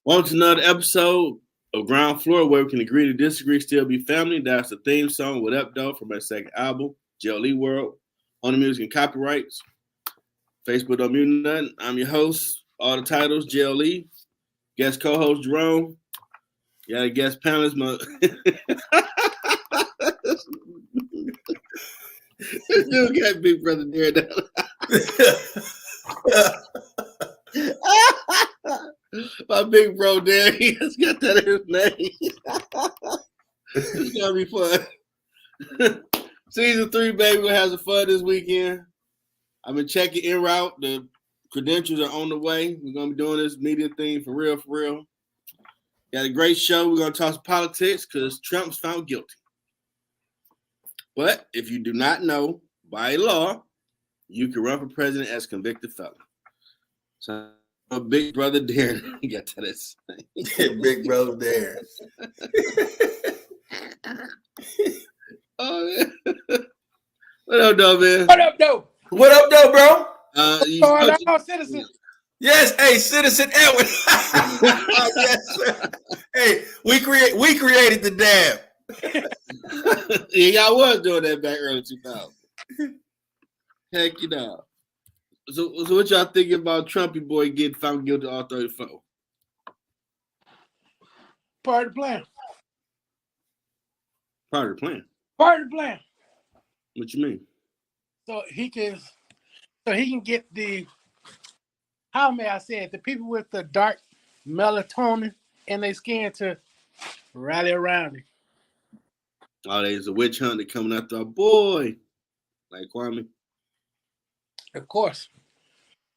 Welcome to another episode of Ground Floor, where we can agree to disagree, still be family. That's the theme song, What Up, Though, from my second album, J.L.E. World, on the music and copyrights. Facebook don't mute nothing. I'm your host, all the titles, J.L.E. Guest co-host, Jerome. You got a guest panelist, This dude got Big Brother Darren. My big bro Darren, he just got that in his name. It's gonna be fun. Season 3, baby, we're having fun this weekend. I've been checking en route. The credentials are on the way. We're gonna be doing this media thing for real, for real. Got a great show. We're gonna talk some politics because Trump's found guilty. But if you do not know, by law, you can run for president as convicted felon. So my big brother Darren got to this. Big brother Darren. Oh, man. What up, though, man? What up, though? What up, though, bro? Citizen. Yes, hey, Citizen Edward. Yes, sir. Hey, we created the dab. Yeah, y'all was doing that back early 2000. Heck, you know. So what y'all thinking about Trumpy boy getting found guilty of all 34? Part of the plan. Part of the plan. Part of the plan. What you mean? So he can get the, how may I say it, the people with the dark melatonin in their skin to rally around him. Oh, there's a witch hunt that coming after our boy, like Kwame. Of course.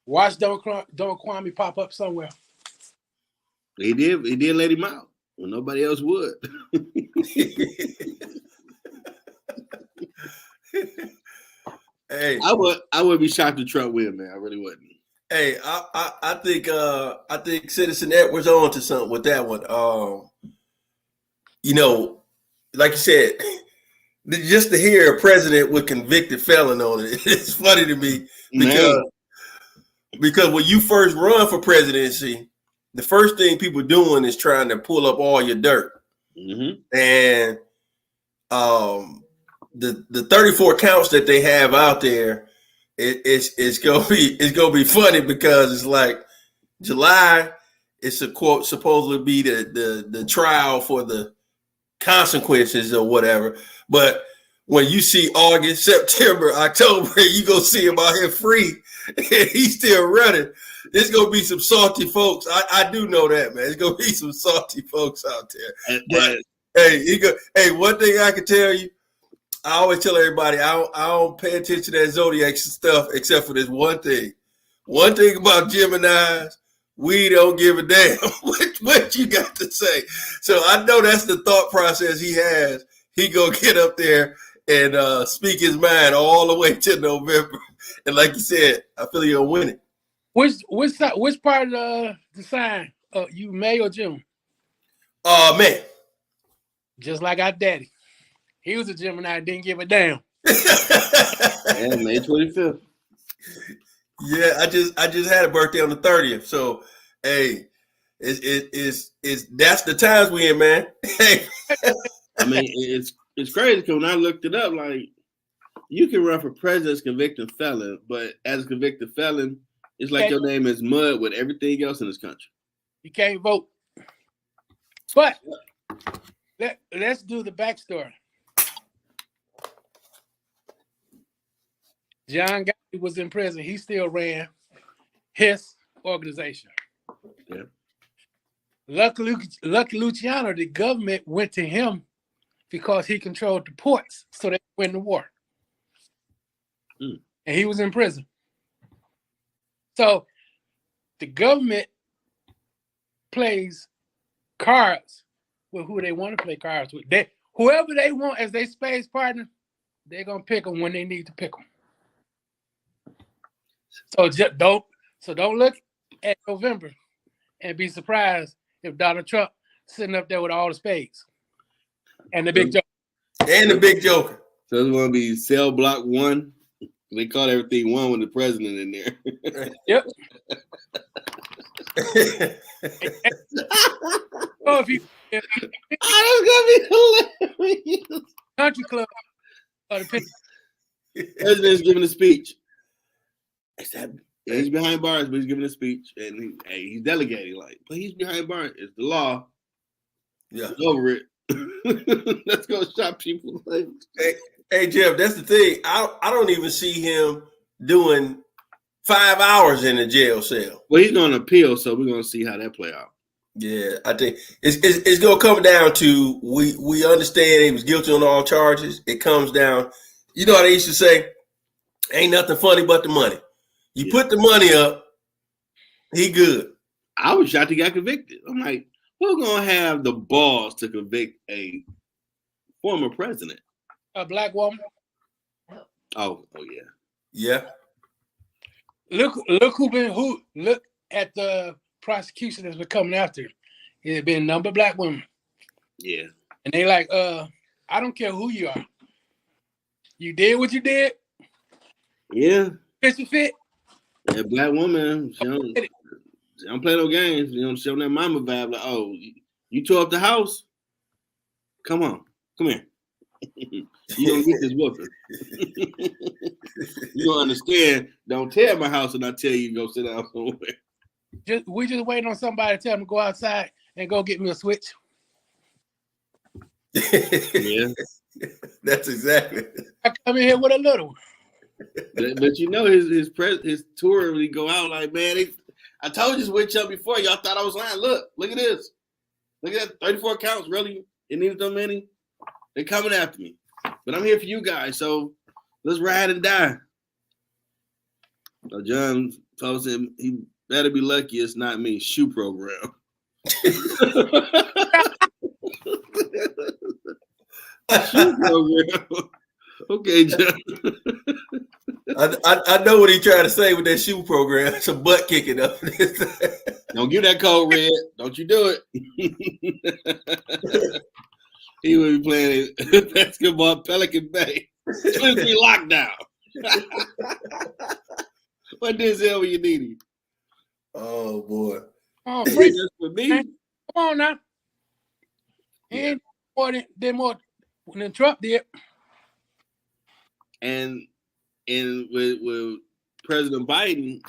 Watch Don't Kwame pop up somewhere. He did let him out when nobody else would. Hey, I would be shocked if Trump win, man. I really wouldn't. Hey, I think Citizen Edwards on to something with that one. You know, like you said, just to hear a president with convicted felon on it, it's funny to me because when you first run for presidency, the first thing people doing is trying to pull up all your dirt. Mm-hmm. And the 34 counts that they have out there, it's gonna be funny because it's like July, it's a quote supposed to be the trial for the consequences or whatever. But when you see August, September, October, you go see him out here free, and he's still running. There's gonna be some salty folks. I do know that, man. There's gonna be some salty folks out there. But hey, one thing I can tell you, I always tell everybody I don't pay attention to that zodiac stuff except for this one thing. One thing about Geminis, we don't give a damn what you got to say. So I know that's the thought process he has. He gonna get up there and speak his mind all the way to November. And like you said, I feel he'll win it. Which part of the sign? You May or June? Man. Just like our daddy. He was a Gemini, didn't give a damn. Yeah, May 25th. Yeah, I just had a birthday on the 30th. So hey, it's that's the times we in, man. Hey. I mean, it's crazy because when I looked it up, like you can run for president as convicted felon, but as a convicted felon, it's like your name is mud with everything else in this country. You can't vote. But let's do the backstory. John Gotti was in prison. He still ran his organization. Yeah. Lucky Luciano, the government went to him because he controlled the ports, so they win the war. And he was in prison. So the government plays cards with who they want to play cards with. Whoever they want as their space partner, they're gonna pick them when they need to pick them. So don't look at November and be surprised if Donald Trump sitting up there with all the spades and the big joker. And the big joker. So it's going to be cell block 1. They call everything 1 with the president in there. Yep. Oh, if Oh, that's gonna be hilarious. country club or the President's giving a speech. He's behind bars, but he's giving a speech, and he's delegating. Like, but he's behind bars. It's the law. Yeah, It's over it. Let's go shop people. Like, hey, Jeff, that's the thing. I don't even see him doing 5 hours in a jail cell. well, he's going to appeal, so we're going to see how that play out. Yeah, I think it's going to come down to we understand he was guilty on all charges. It comes down, you know how they used to say, ain't nothing funny but the money. You put the money up, he good. I was shocked he got convicted. I'm like, who's going to have the balls to convict a former president? A black woman. Oh yeah. Yeah. Look at the prosecution that's been coming after him. It's been a number of black women. Yeah. And they like, I don't care who you are. You did what you did. Yeah. Fit you fit. That black woman, she don't play no games. You know, she on that mama vibe. Like, oh, you tore up the house? Come on. Come here. You don't get this whooping. You don't understand. Don't tear my house and I tell you to go sit down somewhere. We just waiting on somebody to tell them to go outside and go get me a switch. Yeah. That's exactly. I come in here with a little one. But you know his tour when he go out like, man, I told you switch up before. Y'all thought I was lying. Look at this. Look at that 34 counts. Really? It needed so many? They're coming after me. But I'm here for you guys, so let's ride and die. So John told him he better be lucky it's not me. Shoe program. Shoe program. Okay, John. I know what he tried to say with that shoe program. Some butt kicking up. Don't give that code red. Don't you do it. He would be playing basketball at Pelican Bay. 23 lockdown. What Denzel when you need him? Oh boy. Oh, free. Just for me. Come on now. He ain't more than Trump did. And with President Biden,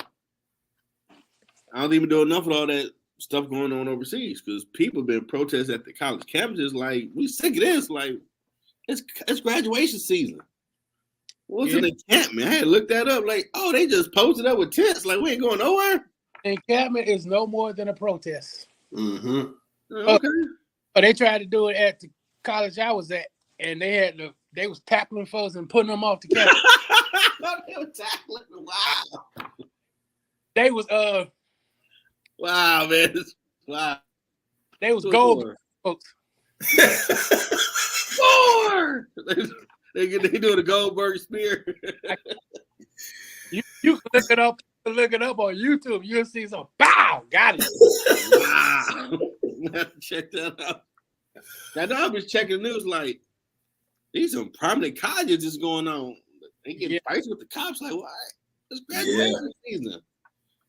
I don't even do enough of all that stuff going on overseas because people have been protesting at the college campuses like, we sick of this. Like, it's graduation season. What's an encampment? I had to look that up. Like, oh, they just posted up with tents. Like, we ain't going nowhere. Encampment is no more than a protest. Mm-hmm. Okay. But they tried to do it at the college I was at, and they was tackling folks and putting them off the campus. They were tackling. Wow. They was Wow, man. Wow. They was gold folks. Four. They doing a Goldberg spear. You can look it up. Look it up on YouTube. You'll see some. Bow, got it. Wow. Check that out. Now I was checking the news like these some prominent colleges is going on. They get fights with the cops. Like what? It's graduation season.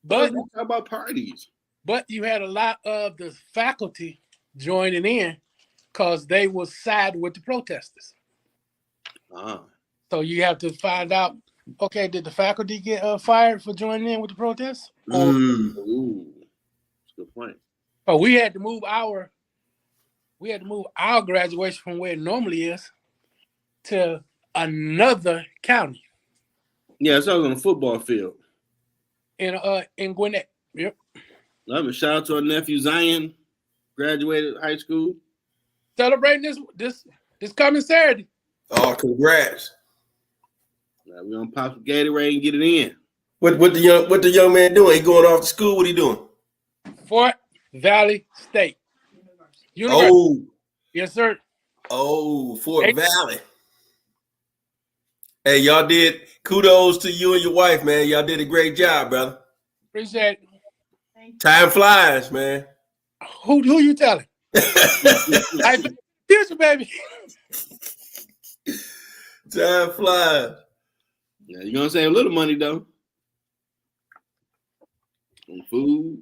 But talk about parties. But you had a lot of the faculty joining in because they was side with the protesters. So you have to find out, okay, did the faculty get fired for joining in with the protests? Ooh, that's a good point. But we had to move our graduation from where it normally is to another county. Yeah, so I was on a football field. In Gwinnett. Yep. Shout out to our nephew Zion, graduated high school. Celebrating this coming Saturday. Oh, congrats! Now we're gonna pop some Gatorade and get it in. What the young man doing? He going off to school? What he doing? Fort Valley State University. Oh, yes, sir. Oh, Fort Valley. Hey, y'all did. Kudos to you and your wife, man. Y'all did a great job, brother. Appreciate it. Time flies, man. Who you telling? Future, baby. Time flies. Yeah, you're gonna save a little money though. On food.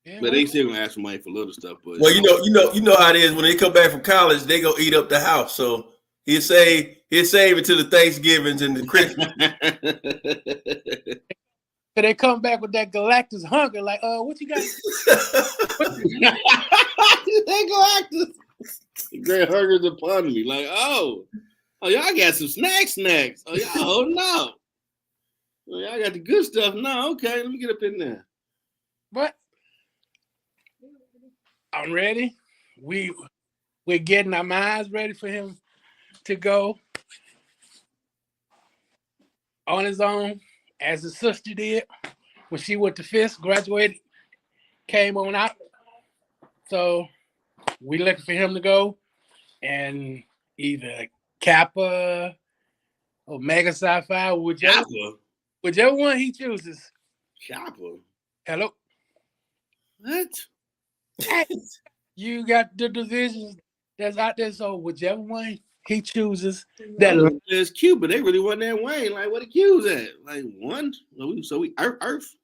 Yeah, But they still gonna ask for money for little stuff. But Well, you know how it is when they come back from college, they go eat up the house. So he'll save it to the Thanksgivings and the Christmas. but they come back with that Galactus hunger, like, what you got? They go actors. The great hunger's upon me. Like, oh, y'all got some snacks. Oh, y'all, oh no. Oh, y'all got the good stuff. No, okay, let me get up in there. But I'm ready. We're getting our minds ready for him to go on his own, as his sister did when she went to Fisk, graduated, came on out. So we looking for him to go, and either Kappa or Mega Sci-Fi, whichever one he chooses. Kappa. Hello. What? You got the divisions that's out there, so whichever one he chooses, It's cute, but they really want that Wayne. Like, what the Q's at? Like one? So we Earth.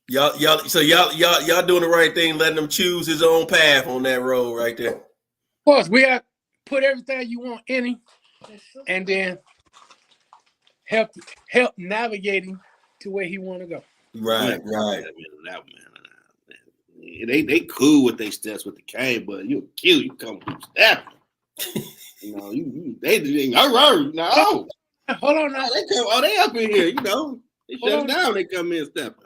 Y'all doing the right thing, letting him choose his own path on that road right there. Of course, we have put everything you want in him, and then help navigating to where he want to go. Right. That man. They cool with their steps with the cane, but you cute. You come from stepping. You know, they no. Hold on now. They up in here. You know, they shut down. They come in stepping.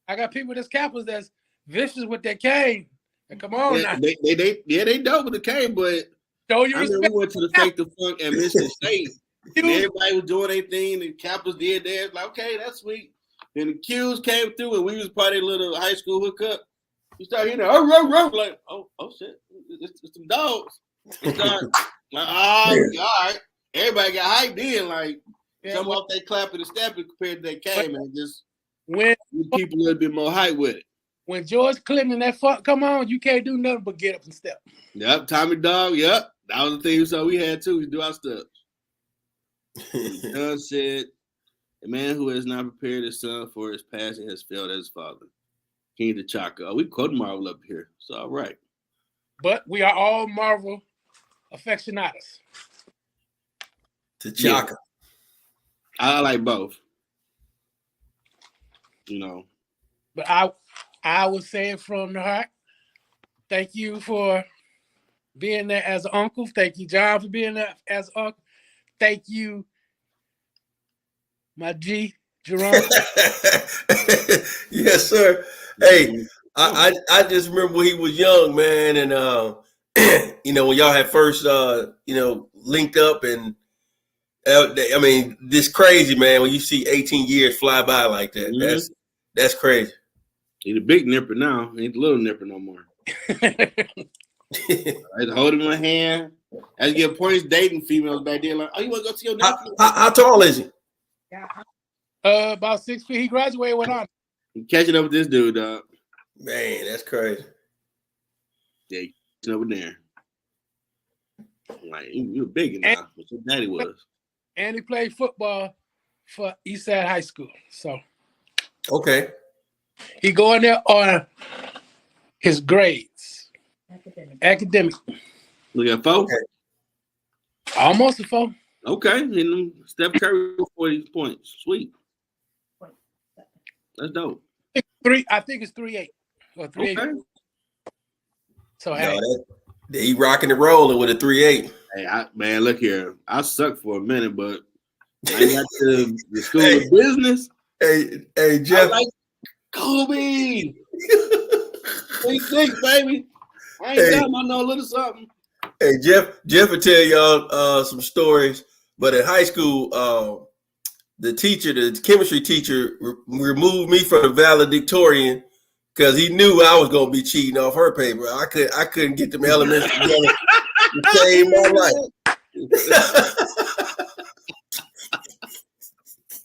I got people that's Kappas that's vicious with their cane. And come on now. They dope with the cane, but show you respect. We went to the Fake the Funk at Michigan State. Everybody was doing their thing. The Kappas did theirs. Like, okay, that's sweet. Then the Qs came through, and we was part of a little high school hookup. You start hearing like, oh shit, it's some dogs. You start like, all right. Everybody got hyped in, like some off they clapping and stepping compared to that came, and just when people a little bit more hype with it. When George Clinton and that fuck come on, you can't do nothing but get up and step. Yep, Tommy Dog. Yep, that was the thing. So we had too. We do our steps. John said, "A man who has not prepared his son for his passing has failed as his father." King T'Chaka. Oh, we quote Marvel up here. So all right. But we are all Marvel aficionados. T'Chaka. Yeah. I like both. You know. But I would say it from the heart. Thank you for being there as an uncle. Thank you, John, for being there as an uncle. Thank you, my G, Jerome. Yes, sir. Hey, I just remember when he was young, man, and you know, when y'all had first linked up, and I mean, this crazy, man, when you see 18 years fly by like that. Mm-hmm. That's crazy. He's a big nipper now. He ain't a little nipper no more. I had to hold him in my hand. I had to get points dating females back then. Like, oh, you want to go see your nephew? How tall is he? About 6 feet. He graduated with honors. Catching up with this dude, dog. Man, that's crazy. Yeah, catching up with Darren. Like, you were big now. What your daddy was. And he played football for Eastside High School. So, okay. He going there on his grades. Academic. Look at 4. Okay. Almost a 4. Okay. And Steph Curry 40 points. Sweet. That's dope. I think it's 3.8 or 3.8. Okay. So hey, he rocking and rolling with a 3.8. Hey, man, look here. I sucked for a minute, but I got to the school of business. Hey, Jeff. I like Kobe. 26, baby. I ain't dumb. I know a little something. Hey, Jeff will tell y'all some stories. But in high school, the chemistry teacher removed me from the valedictorian because he knew I was gonna be cheating off her paper. I couldn't get them elements together to save my life.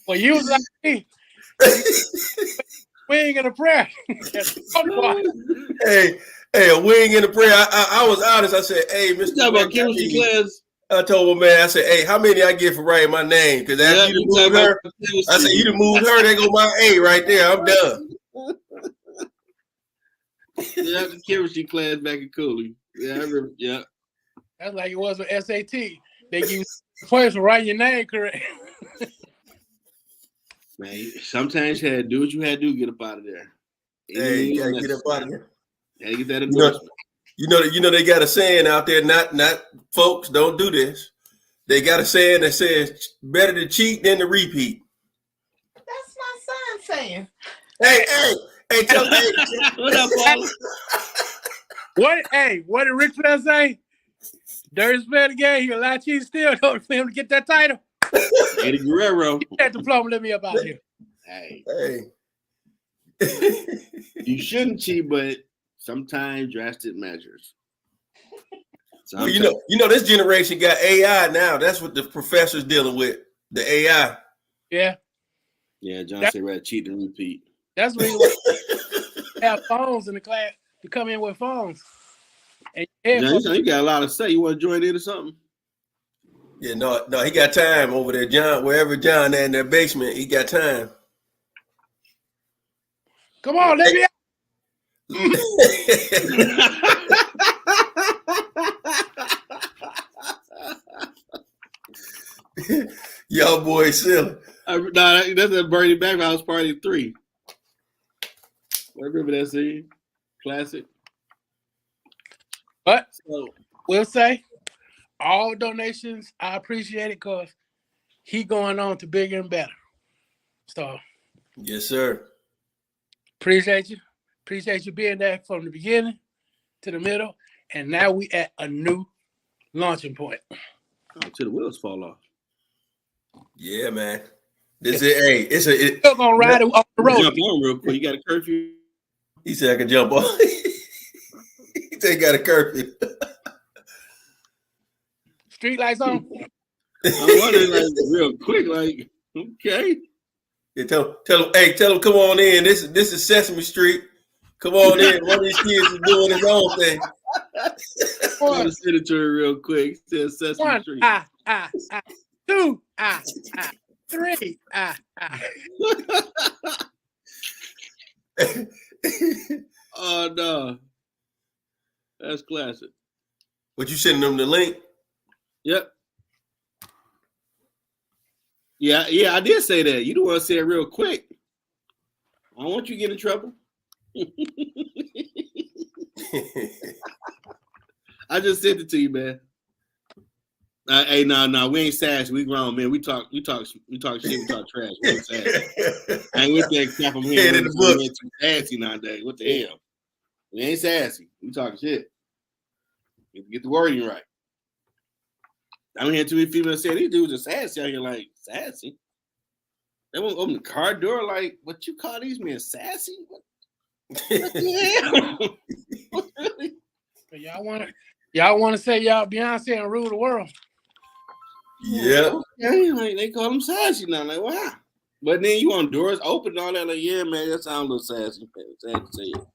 Well, you was like me. Wing and a prayer. Hey, a wing and a prayer. I was honest. I said, hey, Mr. About chemistry class. I told my man, I said, hey, how many I get for writing my name? Because after you moved her, I said, you done moved her, there go my A right there. I'm done. Yeah, the chemistry class back in Cooley. Yeah, I remember. Yeah. That's like it was with SAT. They give you points for writing your name correct. Man, sometimes you had to do what you had to do to get up out of there. Hey, you gotta get up out of here. Had to get that endorsement. You know they got a saying out there. Not folks, don't do this. They got a saying that says better to cheat than to repeat. That's my son saying. Hey, tell me. What up, Paul? What did Rick Flair say? Dirty spell the game. He a lot cheat still for him to get that title. Eddie Guerrero. Get that diploma. Let me up out here. Hey. You shouldn't cheat, but sometimes drastic measures. Well, you know, this generation got AI now. That's what the professor's dealing with. The AI. Yeah. Yeah, John said rather cheat than repeat. That's what he have phones in the class to come in with phones. And John, you got a lot to say. You want to join in or something? Yeah, no, he got time over there, John. Wherever John at in that basement, he got time. Come on, let me out. Y'all boys silly. That's a Bernie Mac House Party 3. I remember that scene. Classic. But we'll say all donations, I appreciate it because he going on to bigger and better. So yes, sir. Appreciate you. Appreciate you being there from the beginning to the middle. And now we at a new launching point. Oh, till the wheels fall off. Yeah, man. It's still gonna ride it off the road. Jump on real quick. You got a curfew? He said I can jump on. He said he got a curfew. Street lights on. I'm wondering, like, real quick, like, okay. Yeah, tell him, come on in. This is Sesame Street. Come on in. One of these kids is doing his own thing. I'm send it to her real quick. It says Sesame Street. 2, 3, Oh no, that's classic. But you sending them the link? Yep. Yeah, I did say that. You don't want to say it real quick. I don't want you to get in trouble. I just sent it to you, man. Hey, no, we ain't sassy. We grown, man. We talk shit. We talk trash. We ain't sassy. I ain't with that crap. I'm here. In the book. Too sassy nowadays. What the hell? We ain't sassy. We talking shit. Get the wording right. I don't hear too many females say these dudes are sassy out here. Like, sassy? They won't open the car door. Like, what you call these men sassy? What the hell? Y'all want to say y'all Beyonce and rule the world? Yeah. Okay, like, they call them sassy now. Like, wow. But then you want doors open and all that. Like, yeah, man, that sounds a little sassy. Sad to say it.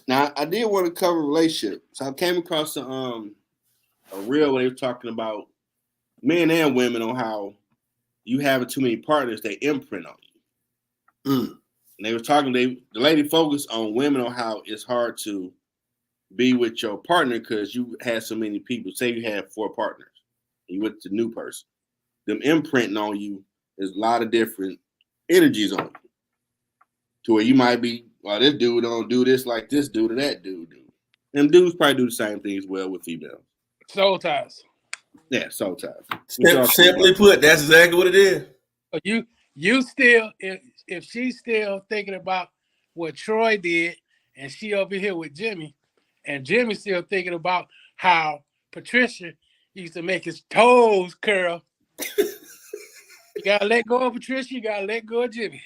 Now, I did want to cover relationship. So I came across a reel where they were talking about men and women on how you having too many partners, they imprint on you. And they were talking, the lady focused on women on how it's hard to be with your partner because you had so many people. Say you had 4 partners, and you with the new person. Them imprinting on you is a lot of different energies on you. To where you might be, well, this dude don't do this like this dude or that dude do. Them dudes probably do the same thing as well with females. Soul ties. Yeah, soul ties. Simply put, that's exactly what it is. But you still, if she's still thinking about what Troy did, and she over here with Jimmy, and Jimmy's still thinking about how Patricia used to make his toes curl. You gotta let go of Patricia. You gotta let go of Jimmy.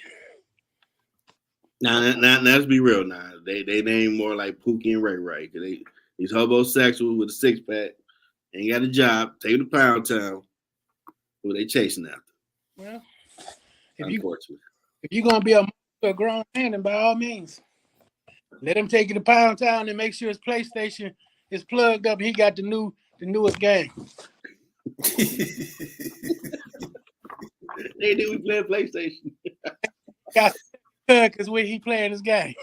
Now, let's be real. Now, they name more like Pookie and Ray Ray. He's homosexual with a 6-pack, ain't got a job, take to Pound Town. Who they chasing after? Well, if you're gonna be a grown man, then by all means, let him take you to Pound Town and make sure his PlayStation is plugged up. He got the newest game. They do. We play PlayStation. Because when he playing this game.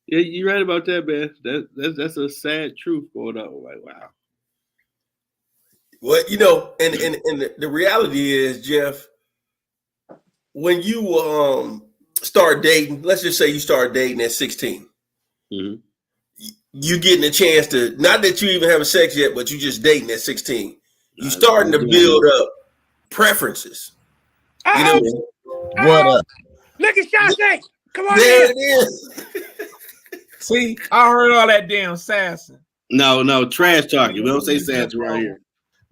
Yeah, you're right about that, man. That's a sad truth going on. Like, wow. Well, and the reality is, Jeff, when you start dating, let's just say you start dating at 16, you getting a chance to, not that you even having sex yet, but you just dating at 16. You starting to build up preferences. What up? Look at Shante. Come on There in. it is. See, I heard all that damn sassing. No, trash talking. We don't say sass around here.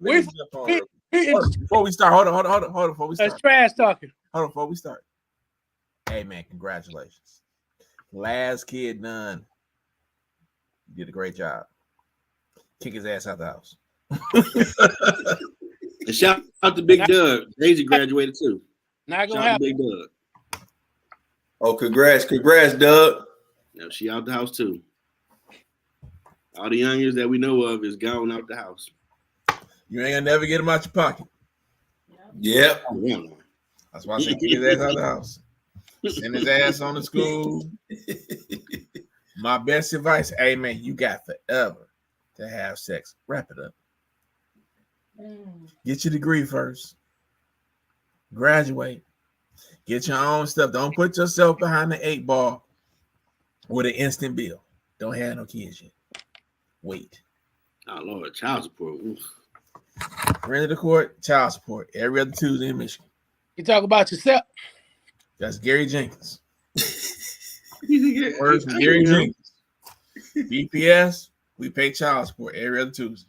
Before we start, hold on. Before we start, that's trash talking. Hold on, before we start. Hey man, congratulations. Last kid done. You did a great job. Kick his ass out the house. And shout out to Big Doug. Daisy graduated too. Not gonna Shout out to happen. Big Doug. Oh, congrats, Doug. Now she out the house too. All the youngers that we know of is gone out the house. You ain't gonna never get him out your pocket. Yep. That's why I say kick his ass out the house. Send his ass on to school. My best advice, hey man, you got forever to have sex. Wrap it up. Get your degree first. Graduate. Get your own stuff. Don't put yourself behind the 8 ball with an instant bill. Don't have no kids yet. Wait. Oh Lord, child support. Oof. Rent of the court, child support. Every other Tuesday in Michigan. You talk about yourself. That's Gary Jenkins. Words from Gary Jenkins. BPS, we pay child support every other Tuesday.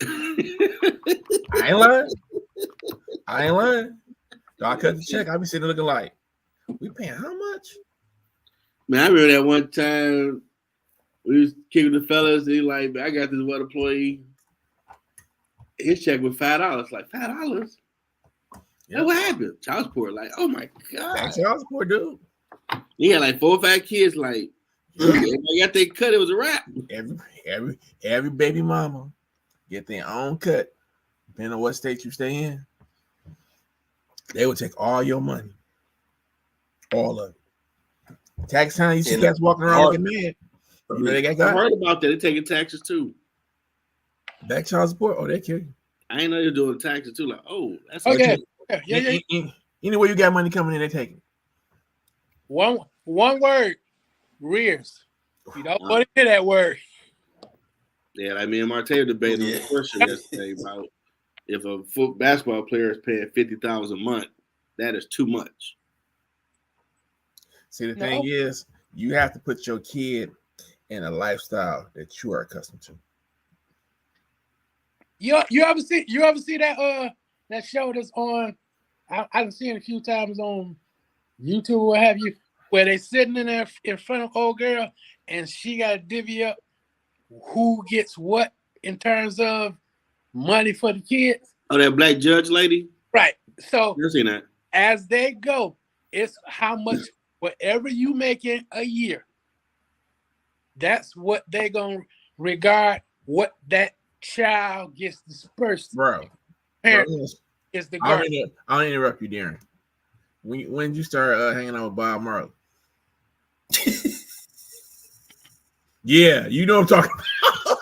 I ain't lying. So I cut the check. I be sitting looking like, we paying how much? Man, I remember that one time we was kicking the fellas. He like, I got this one employee. His check was $5. Like $5. Yeah, what happened? Child support. Like, oh my god. That's child support, dude. He had like 4 or 5 kids. Like, everybody got their cut. It was a wrap. Every baby mama get their own cut, depending on what state you stay in. They will take all your money, all of it. Tax time, you see guys walking around looking mad. You know they got I heard about that. They're taking taxes too. Back child support? Oh, they kill you. I ain't know you're doing taxes too. Like, oh, that's okay. Yeah. Anywhere you got money coming in, they take it. One word, rears. You don't want to hear that word. Yeah, like me and Martell debated on the question yesterday about if a basketball player is paying $50,000 a month, that is too much. See, the thing is, you have to put your kid in a lifestyle that you are accustomed to. You ever see that show that's on? I've seen it a few times on YouTube or what have you, where they sitting in there in front of old girl and she got to divvy up who gets what in terms of money for the kids. Oh, that black judge lady? Right. So I've seen that. As they go, it's how much, whatever you make in a year, that's what they're going to regard what that child gets dispersed. Bro. Parents is the guardian. I'll interrupt you, Darren. When did you start hanging out with Bob Marley? Yeah, you know what I'm talking about.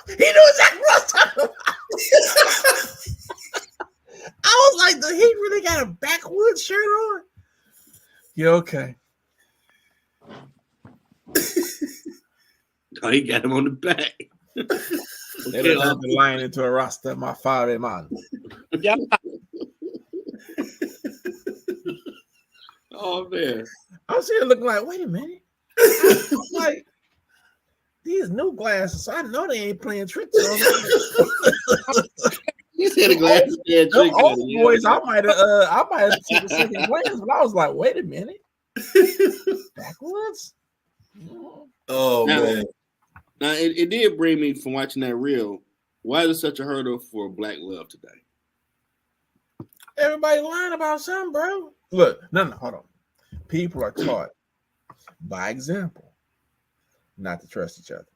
He knew exactly what I was talking about. I was like, he really got a backwoods shirt on? Yeah, okay. Oh, he got him on the back. They don't have the lion into a Rasta, my father, man. Yeah. Oh, man. I was here looking like, wait a minute. Like, these new glasses, so I know they ain't playing tricks on them. You said the glasses playing tricks on them. Boys, I might have taken a second glance, but I was like, wait a minute. Backwoods? Oh, man. Now, it did bring me from watching that reel. Why is it such a hurdle for black love today? Everybody learn about something, bro. Look, no, hold on. People are taught by example not to trust each other.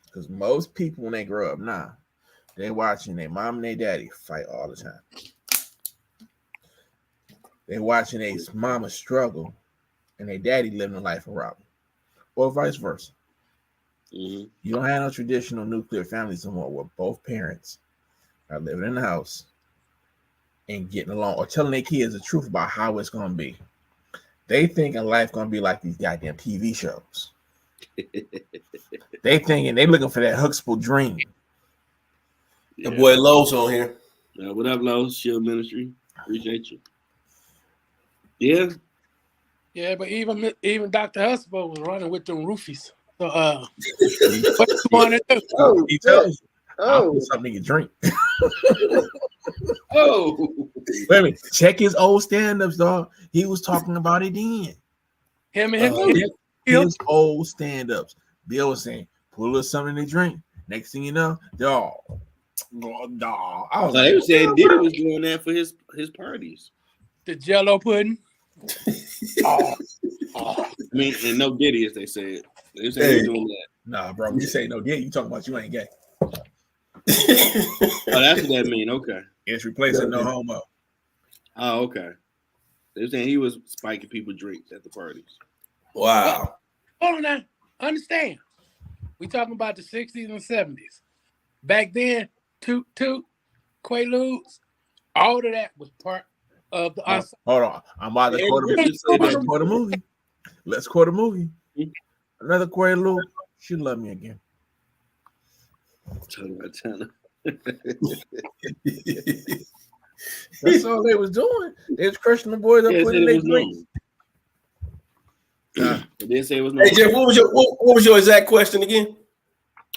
Because most people, when they grow up now, they're watching their mom and their daddy fight all the time. They're watching their mama struggle and their daddy living a life of robbing, or vice versa. Mm-hmm. You don't have no traditional nuclear families anymore where both parents are living in the house and getting along or telling their kids the truth about how it's going to be. They thinking life going to be like these goddamn TV shows. They thinking they looking for that Huxtable dream. The boy Lowe's on here. What up, Lowe's? Shield Ministry. Appreciate you. Yeah. Yeah, but even Dr. Huxtable was running with them roofies. So what you want to do? Oh, he tells you, I'll put something in your drink. Oh. Wait a minute. Check his old stand-ups, dog. He was talking about it then. Him and His old stand-ups. Bill was saying, put a little something in the drink. Next thing you know, dog. I was They were saying Diddy was doing that for his parties. the Jello pudding. I mean, and no Diddy, as they said. They said he was doing that. Nah, bro. You say no gay, you talking about you ain't gay. Oh, that's what that mean. Okay. It's replacing no homo. Oh, okay. They were saying he was spiking people's drinks at the parties. Wow. Hold on now. Understand. We talking about the 60s and 70s. Back then, Toot, Quaaludes, all of that was part of the ensemble. Hold on. I'm about to quote a movie. Let's quote a movie. Another Quaalude. She love me again. That's all they was doing. They was crushing the boys up putting their drinks. They didn't say it was no. Hey Jeff, what was your exact question again?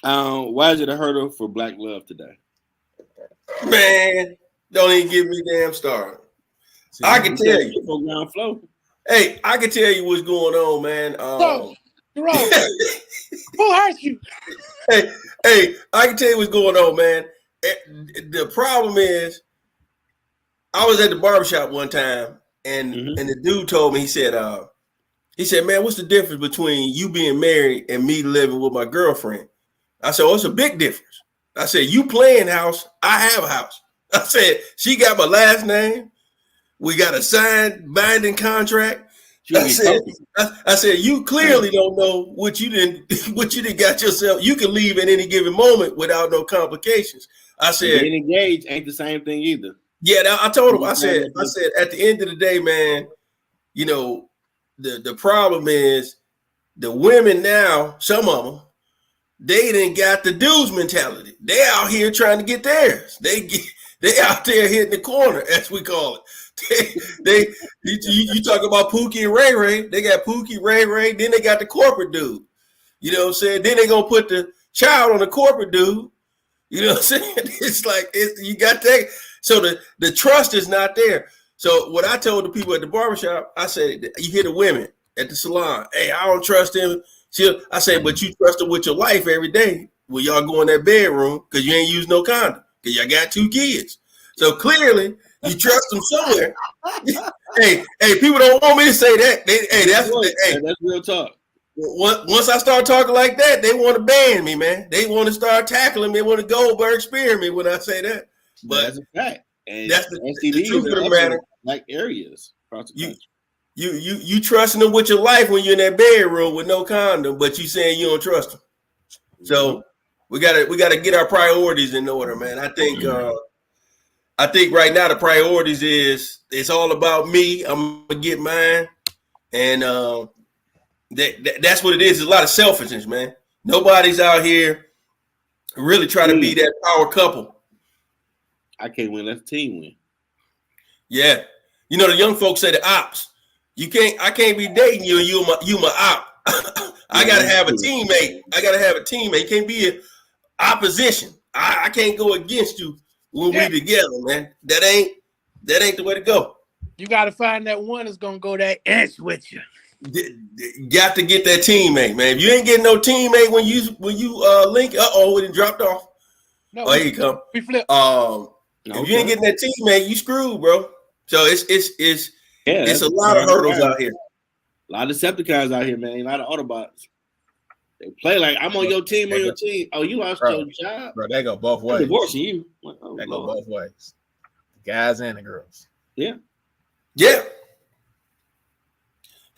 Why is it a hurdle for Black love today? Man, don't even give me damn started. I can tell you. Ground flow. Hey, I can tell you what's going on, man. Jerome, who hurt you? Hey, I can tell you what's going on, man. The problem is, I was at the barbershop one time, and the dude told me, he said, man, what's the difference between you being married and me living with my girlfriend? I said, oh, it's a big difference. I said, you playing house, I have a house. I said, she got my last name. We got a signed binding contract. I said, you clearly don't know what you didn't got yourself. You can leave at any given moment without no complications. I said, being engaged ain't the same thing either. Yeah, I told him. I said, at the end of the day, man, you know, the problem is the women now. Some of them, they didn't got the dudes mentality. They out here trying to get theirs. They out there hitting the corner, as we call it. You talk about Pookie and Ray Ray. They got Pookie, Ray Ray. Then they got the corporate dude. You know what I'm saying? Then they gonna put the child on the corporate dude. You know what I'm saying? It's like you got that. So the trust is not there. So what I told the people at the barbershop, I said, you hear the women at the salon. Hey, I don't trust him. I say, but you trust her with your life every day when y'all go in that bedroom because you ain't use no condom because y'all got 2 kids. So clearly you trust them somewhere. hey, people don't want me to say that. That's real talk. Once I start talking like that, they want to ban me, man. They want to start tackling me. They want to Goldberg spear me when I say that. But that's a fact. And that's the truth of the matter. Like areas across the country. You trusting them with your life when you're in that bedroom with no condom, but you saying you don't trust them. So we gotta get our priorities in order, man. I think right now the priorities is it's all about me. I'm gonna get mine, and that's what it is. It's a lot of selfishness, man. Nobody's out here really trying to be that power couple. I can't win. Let's team win. Yeah, you know the young folks say the ops. I can't be dating you and you my op. I gotta have a teammate. You can't be an opposition. I can't go against you when we together, man. That ain't the way to go. You gotta find that one that's gonna go that inch with you. Got to get that teammate, man. If you ain't getting no teammate when you link, it dropped off. No, here you come. We flip. If you ain't getting that teammate, you screwed, bro. So it's a lot of hurdles out here. A lot of Decepticons out here, man. A lot of Autobots. They play like I'm on your team, on your team. Oh, you lost your job, bro. They go both ways. I'm divorcing you. They go both ways. The guys and the girls. Yeah.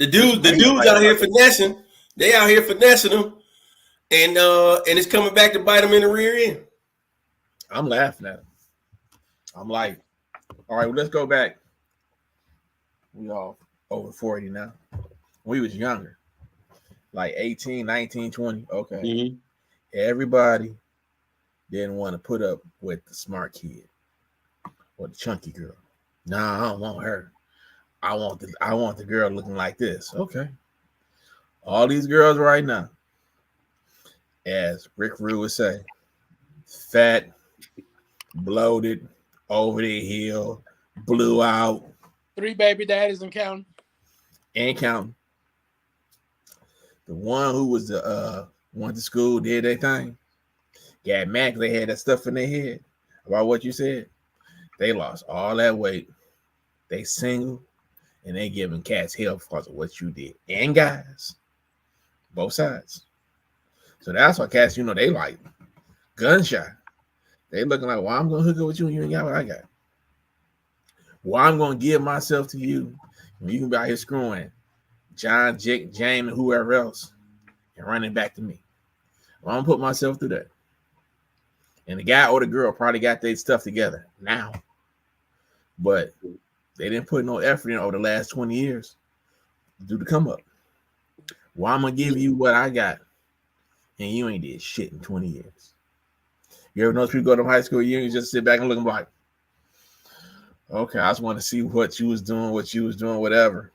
The dudes out here finessing. They out here finessing them, and it's coming back to bite them in the rear end. I'm laughing at him. I'm like, all right, well, let's go back. We all over 40 now. We was younger, like 18, 19, 20. Okay. Mm-hmm. Everybody didn't want to put up with the smart kid or the chunky girl. Nah, I don't want her. I want the girl looking like this. Okay. All these girls right now, as Rick Rue would say, fat, bloated, over the hill, blew out. 3 baby daddies and counting. And counting. The one who was went to school, did their thing. Got mad 'cause they had that stuff in their head about what you said. They lost all that weight. They single, and they giving cats hell because of what you did. And guys, both sides. So that's why cats, they like gunshot. They looking like, well, I'm gonna hook up with you and you ain't got what I got. Well, I'm gonna give myself to you. You can be out here screwing John, Jake, James, and whoever else, and running back to me. Well, I'm gonna put myself through that. And the guy or the girl probably got their stuff together now, but they didn't put no effort in over the last 20 years to do the come up. Well, I'm gonna give you what I got, and you ain't did shit in 20 years. You ever notice people go to high school, you just sit back and look and be like, okay, I just want to see what you was doing, whatever.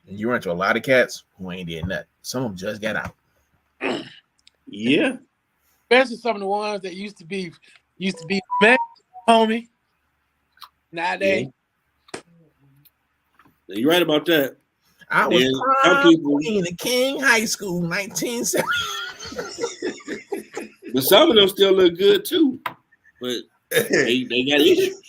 And you run into a lot of cats who ain't did nothing. Some of them just got out. Yeah. Especially some of the ones that used to be best homie. Nowadays. Yeah. You're right about that. I was people in the King High School, 1970. But some of them still look good too. But they got issues.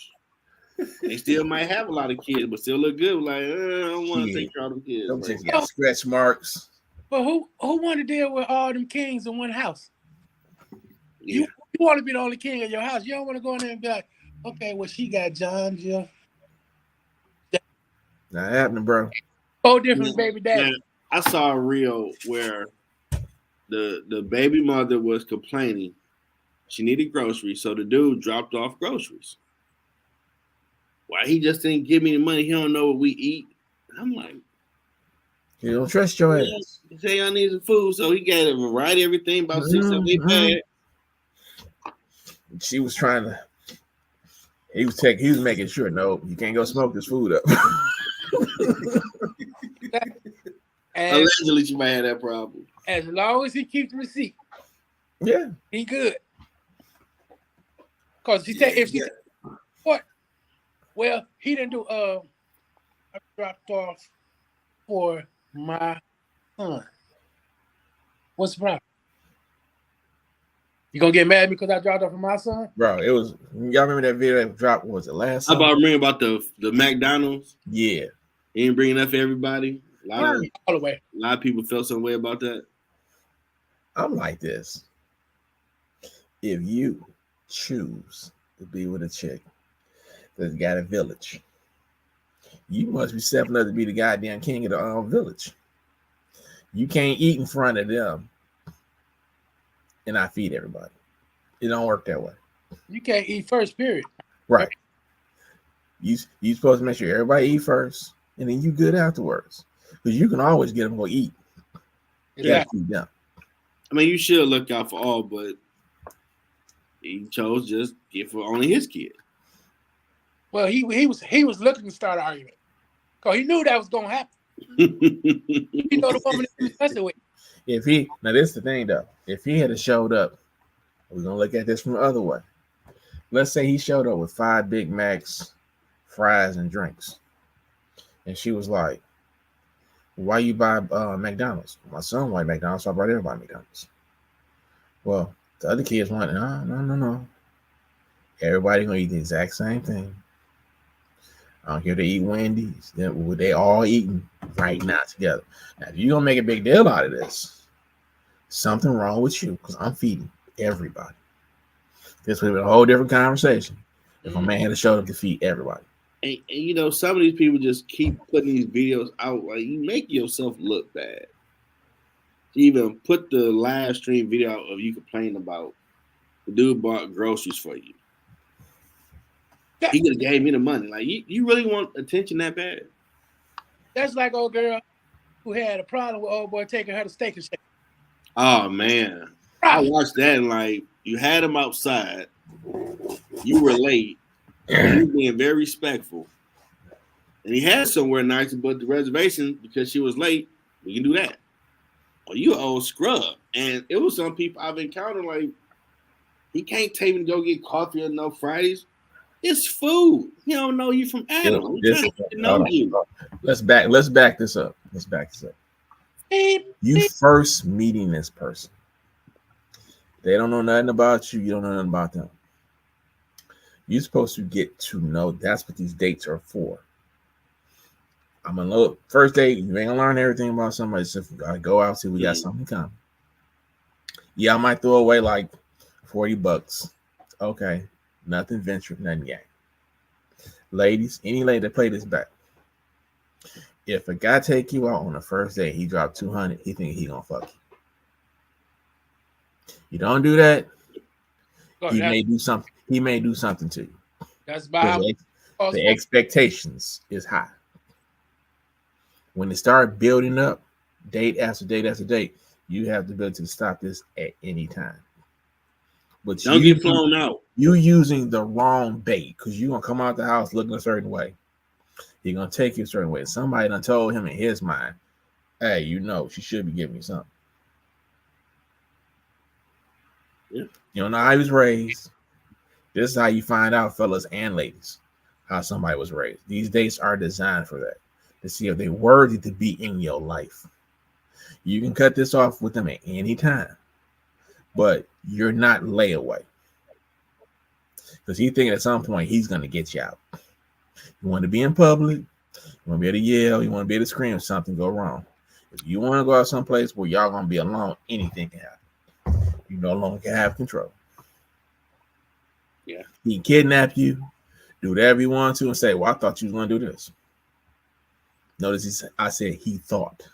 They still might have a lot of kids, but still look good. Like, I don't want to take care of them kids. Them just got scratch marks. But who want to deal with all them kings in one house? Yeah. You want to be the only king in your house. You don't want to go in there and be like, okay, well, she got John, Jill. Not happening, bro. 4 different baby daddies. I saw a reel where the baby mother was complaining. She needed groceries, so the dude dropped off groceries. Why he just didn't give me the money? He don't know what we eat. I'm like, you don't trust your ass. He said y'all need some food, so he got a variety of everything, about 6 7 8 bags. She was trying to. He was making sure. No, you can't go smoke this food up. Allegedly, she might have that problem. As long as he keeps the receipt, yeah, he good. Because if she said, what? Well, he didn't do. I dropped off for my son. What's the problem? You gonna get mad because I dropped off for my son? Bro, it was. Y'all remember that video that dropped? What was it last? How about remember about the McDonald's? Yeah, he ain't bringing enough for everybody. All the way. A lot of people felt some way about that. I'm like this. If you choose to be with a chick that's got a village, you must be stepping up to be the goddamn king of the village. You can't eat in front of them and not feed everybody. It don't work that way. You can't eat first, period. Right. You supposed to make sure everybody eat first, and then you good afterwards. Because you can always get them to go eat. Exactly. Yeah. I mean, you should look out for all, but he chose just get for only his kid. Well, he was looking to start an argument because he knew that was gonna happen. He know the woman he was messing with. Now this is the thing though. If he had showed up, we're gonna look at this from the other way. Let's say he showed up with 5 Big Macs, fries, and drinks, and she was like, "Why you buy McDonald's?" My son wanted McDonald's, so I brought everybody McDonald's. Well, the other kids want no. Everybody gonna eat the exact same thing. I don't care if they eat Wendy's. They all eating right now together. Now, if you're gonna make a big deal out of this, something wrong with you because I'm feeding everybody. This would have been a whole different conversation if a man had showed up to feed everybody. And you know, some of these people just keep putting these videos out. Like, you make yourself look bad. Even put the live stream video out of you complaining about the dude bought groceries for you. He just gave me the money. Like, you really want attention that bad? That's like old girl who had a problem with old boy taking her to Steak and Shake. Oh man, I watched that and like you had him outside. You were late. You were being very respectful, and he had somewhere nice, but the reservation because she was late. We can do that. Well, you an old scrub, and it was some people I've encountered like he can't take me to go get coffee on no Fridays. It's food. He don't know you from Adam. Let's back this up. You first meeting this person. They don't know nothing about you. You don't know nothing about them. You're supposed to get to know. That's what these dates are for. I'm gonna look. First date, you ain't gonna learn everything about somebody. So if we gotta go out, see we got something coming. Yeah, I might throw away like $40. Okay, nothing venture, nothing yet. Ladies, any lady that play this back. If a guy take you out on the first day, he dropped 200, he think he gonna fuck you. You don't do that. He may do something. He may do something to you. That's about the expectations is high. When they start building up, date after date after date, you have the ability to stop this at any time. But don't get flown out. You using the wrong bait because you're gonna come out the house looking a certain way. He's gonna take you a certain way. Somebody done told him in his mind, hey, you know, she should be giving me something. Yeah. You don't know how he was raised. This is how you find out, fellas and ladies, how somebody was raised. These dates are designed for that, to see if they're worthy to be in your life. You can cut this off with them at any time, but you're not layaway. Because he thinking at some point he's going to get you out. You want to be in public, you want to be able to yell, you want to be able to scream if something go wrong. If you want to go out someplace where y'all going to be alone, anything can happen. You no longer can have control. Yeah. He can kidnap you, do whatever you want to, and say, well, I thought you was going to do this. Notice I said he thought.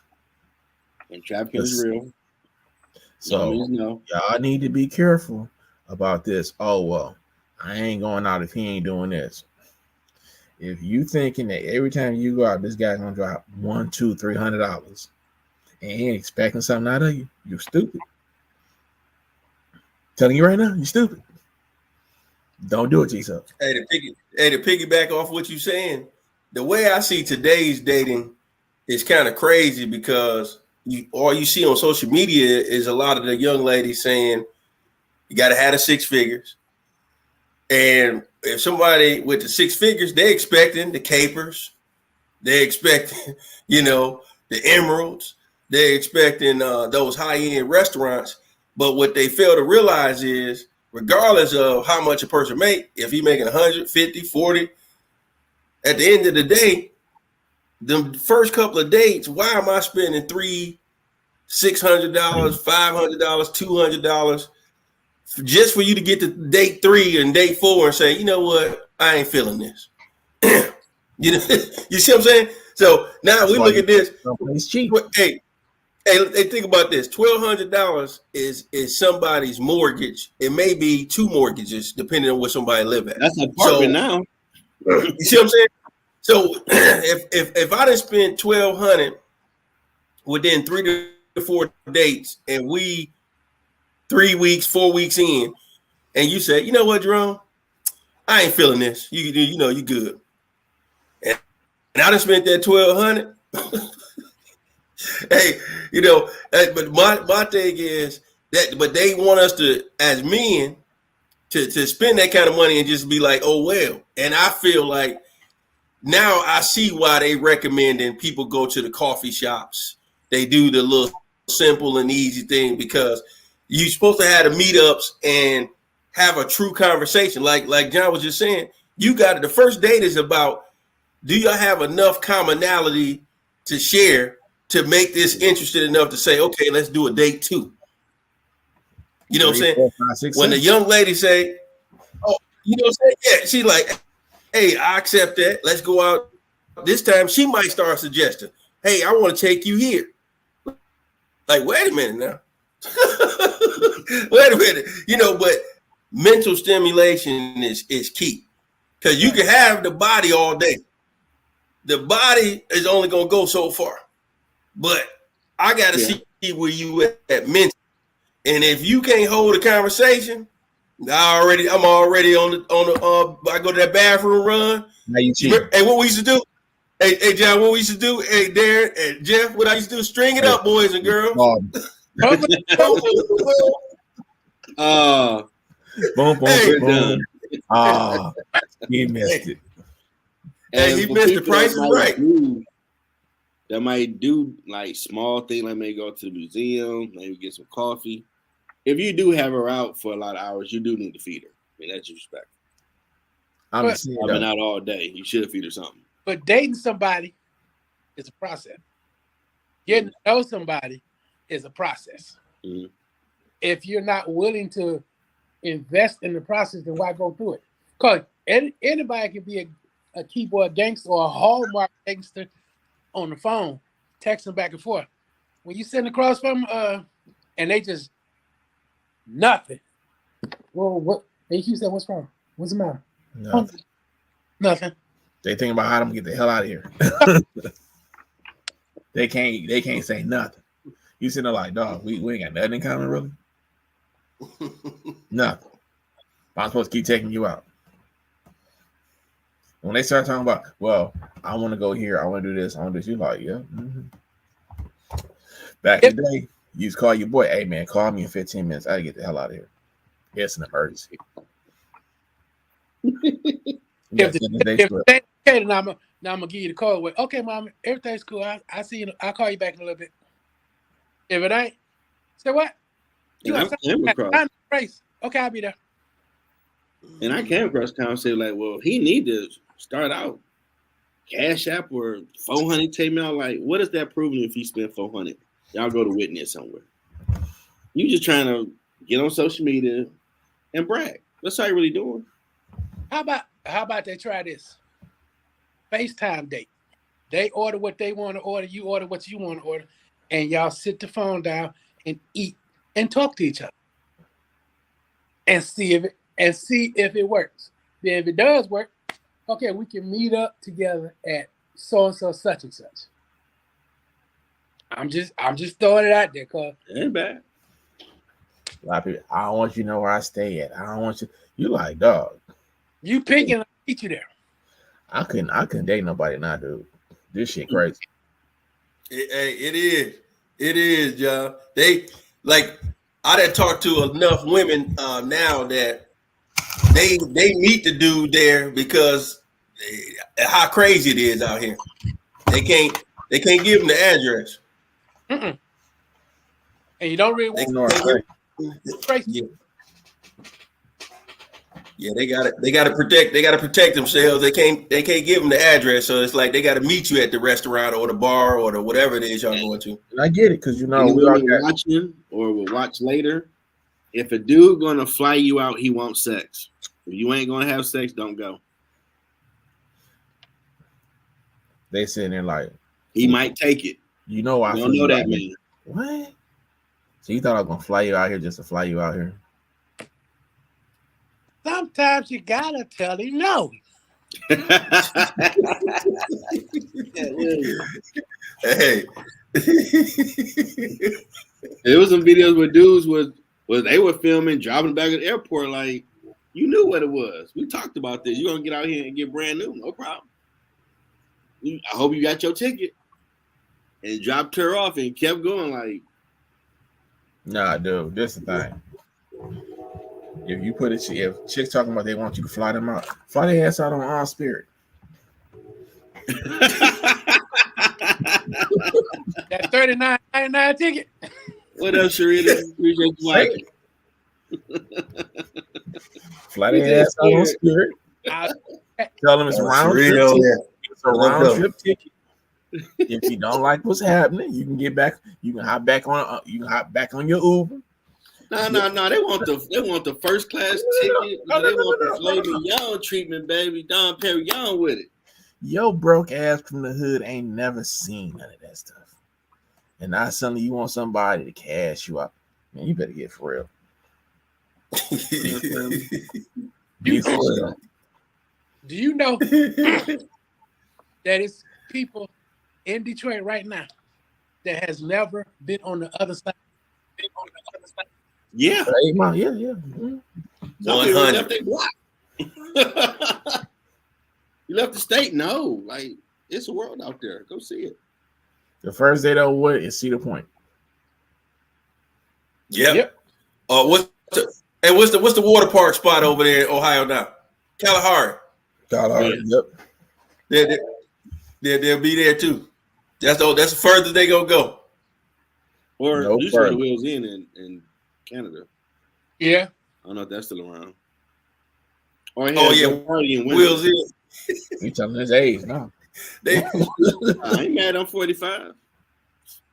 And trafficking is real. So y'all need to be careful about this. Oh, well, I ain't going out if he ain't doing this. If you thinking that every time you go out, this guy's gonna drop $100, $200, $300 and he ain't expecting something out of you, you're stupid. Telling you right now, you're stupid. Don't do it to yourself. Hey, to piggyback off what you're saying, the way I see today's dating is kind of crazy because all you see on social media is a lot of the young ladies saying you got to have the 6 figures. And if somebody with the 6 figures, they're expecting the capers, they're expecting, the emeralds, they're expecting those high-end restaurants. But what they fail to realize is, regardless of how much a person make, if he making 100, 50, 40, at the end of the day, the first couple of dates, why am I spending $300, $600, $500, $200 just for you to get to date 3 and date 4 and say, you know what, I ain't feeling this. You see what I'm saying? So now we look at this. It's cheap. Hey, think about this. $1,200 is somebody's mortgage. It may be 2 mortgages depending on where somebody live at. That's an apartment now. You see what I'm saying? So if I done spent $1,200 within 3 to 4 dates, and we 3 weeks, 4 weeks in, and you say, you know what, Jerome, I ain't feeling this. You know, you good. And I done spent that $1,200. Hey, but my thing is that, but they want us to, as men, to spend that kind of money and just be like, oh well. And I feel like now I see why they recommending people go to the coffee shops. They do the little simple and easy thing because you're supposed to have the meetups and have a true conversation. Like John was just saying, you got it. The first date is about, do y'all have enough commonality to share to make this interested enough to say, okay, let's do a date 2. You know what I'm saying? 4, 5, 6, when the young lady say, oh, you know what I'm saying? Yeah, she's like, hey, I accept that. Let's go out. This time she might start suggesting, hey, I want to take you here. Like, wait a minute now. Wait a minute. But mental stimulation is key. Because you can have the body all day. The body is only going to go so far. But I got to see where you at mentally. And if you can't hold a conversation, I'm already on the I go to that bathroom run. Now you cheat. Hey, what we used to do? Hey, John, what we used to do? Hey, Darren and Jeff, what I used to do? String it up, boys and girls. Boom, boom, Hey, boom. He missed it. Hey, he missed the Price is Right. That might do like small things, like maybe go to the museum, maybe get some coffee. If you do have her out for a lot of hours, you do need to feed her. I mean, that's respect. I'm I've been out all day. You should feed her something. But dating somebody is a process. Getting to know somebody is a process. Mm-hmm. If you're not willing to invest in the process, then why go through it? Because anybody can be a keyboard gangster or a hallmark gangster on the phone, texting back and forth. When you send across from and they just nothing. Well, what they keep saying, what's wrong? What's the matter? Nothing. They think about how to get the hell out of here. They can't say nothing. You sitting there like, dog, we ain't got nothing in common, really. Nothing. I'm supposed to keep taking you out. When they start talking about, well, I want to go here, I want to do this, I want to do this, you like, yeah. Mm-hmm. Back in the day, you used to call your boy, hey man, call me in 15 minutes. I gotta get the hell out of here. It's an emergency. If okay, then I'm gonna give you the call. With, okay, mom, everything's cool. I see you. I'll call you back in a little bit. If it ain't, say what? You race? Okay, I'll be there. And I came across a conversation like, well, he need to start out Cash App or 400 take me out. Like, what is that proving if he spent 400? Y'all go to witness somewhere. You just trying to get on social media and brag. That's how you really doing. How about they try this? FaceTime date. They order what they want to order, you order what you want to order, and y'all sit the phone down and eat and talk to each other. And see if it works. Then if it does work, okay, we can meet up together at so and so such and such. I'm just throwing it out there, cause it ain't bad. A lot of people, I don't want you to know where I stay at. I don't want you. You like, dog. You picking, I'll meet you there. I couldn't date nobody now, dude. This shit crazy. It is, John. They like I done talked to enough women now that they meet the dude there because how crazy it is out here. They can't give them the address. Mm-mm. And you don't really want crazy. Yeah, they got to protect themselves. They can't give them the address, so it's like they got to meet you at the restaurant or the bar or the whatever it is y'all going to. And I get it because we all watching or will watch later. If a dude gonna fly you out, he wants sex. If you ain't gonna have sex, don't go. They sitting there like he might take it. You know, I don't know that man. What? So you thought I was gonna fly you out here just to fly you out here? Sometimes you gotta tell him no. Hey, there was some videos where dudes was they were filming, dropping back at the airport. Like, you knew what it was. We talked about this. You're gonna get out here and get brand new, no problem. I hope you got your ticket. And dropped her off and kept going. Like, nah, dude, this is the thing. If you put it, if chicks talking about they want you to fly them out, fly their ass out on Spirit. That $39.99 ticket. What else, Sharita? Appreciate you watching. Fly their ass out on Spirit. Tell them it's a round trip ticket. It's a round trip ticket. If you don't like what's happening, you can get back. You can hop back on. You can hop back on your Uber. No. They want the first class ticket. They want the filet mignon treatment, baby. Don Perignon with it. Yo, broke ass from the hood ain't never seen none of that stuff. And now suddenly you want somebody to cash you up. Man, you better get for real. Be for real. Do you know that it's people in Detroit right now that has never been on the other side? Yeah. Yeah. Mm-hmm. 100. Left their block. You left the state? No. Like, it's a world out there. Go see it. The first day though, what is Cedar Point? Yep. What's the water park spot over there in Ohio now? Kalahari. Yep. They'll be there too. That's the furthest they gonna go. Or No usually further. the Wheels in Canada. Yeah. I don't know if that's still around. Or party in Wheels in. You telling his age now? They, I ain't mad. I'm 45.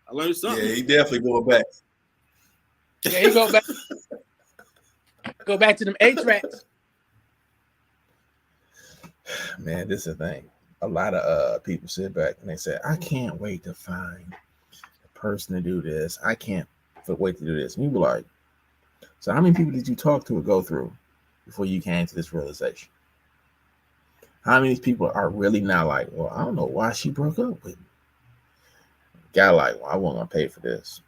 I learned something. yeah, he definitely going back. Yeah, he go back to them 8-tracks. Man, this is the thing. A lot of people sit back and they say, I can't wait to find a person to do this. I can't wait to do this. And you be like, so how many people did you talk to or go through before you came to this realization? How many people are really now like, well, I don't know why she broke up with me. Guy like, well, I wasn't gonna pay for this.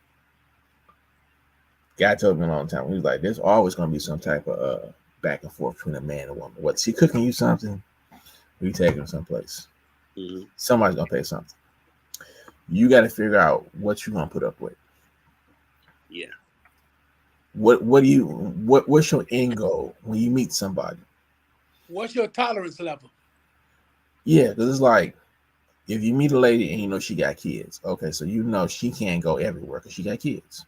Guy told me a long time. He was like, there's always gonna be some type of back and forth between a man and a woman. What, she cooking you something? We taking her someplace. Mm-hmm. Somebody's gonna pay something. You got to figure out what you're gonna put up with. Yeah. What's your end goal when you meet somebody? What's your tolerance level? Yeah, because it's like if you meet a lady and you know she got kids, okay, so you know she can't go everywhere because she got kids.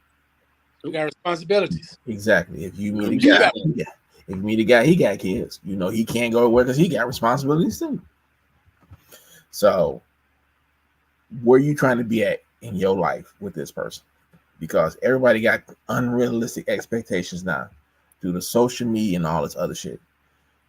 You got responsibilities. Exactly. If you meet a guy, he got kids. You know he can't go everywhere because he got responsibilities too. So, where you trying to be at in your life with this person? Because everybody got unrealistic expectations now through the social media and all this other shit.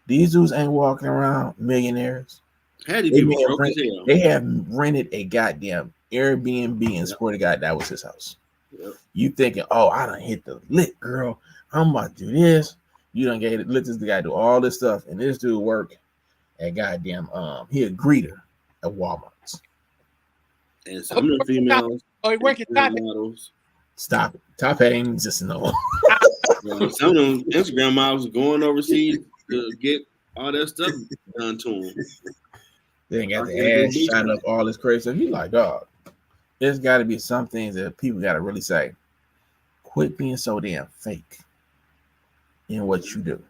These dudes ain't walking around millionaires. They have rented a goddamn Airbnb and swear to God that was his house. Yep. You thinking, oh, I done hit the lick, girl. I'm about to do this. You done let this guy do all this stuff, and this dude work at goddamn he a greeter at Walmart's. And some of the females, he working top models. Stop it. Top hat ain't just no. Some of them Instagram models going overseas to get all that stuff done to them. They ain't got the ass shine up all this crazy stuff. You like, dog. There's got to be some things that people got to really say. Quit being so damn fake in what you do.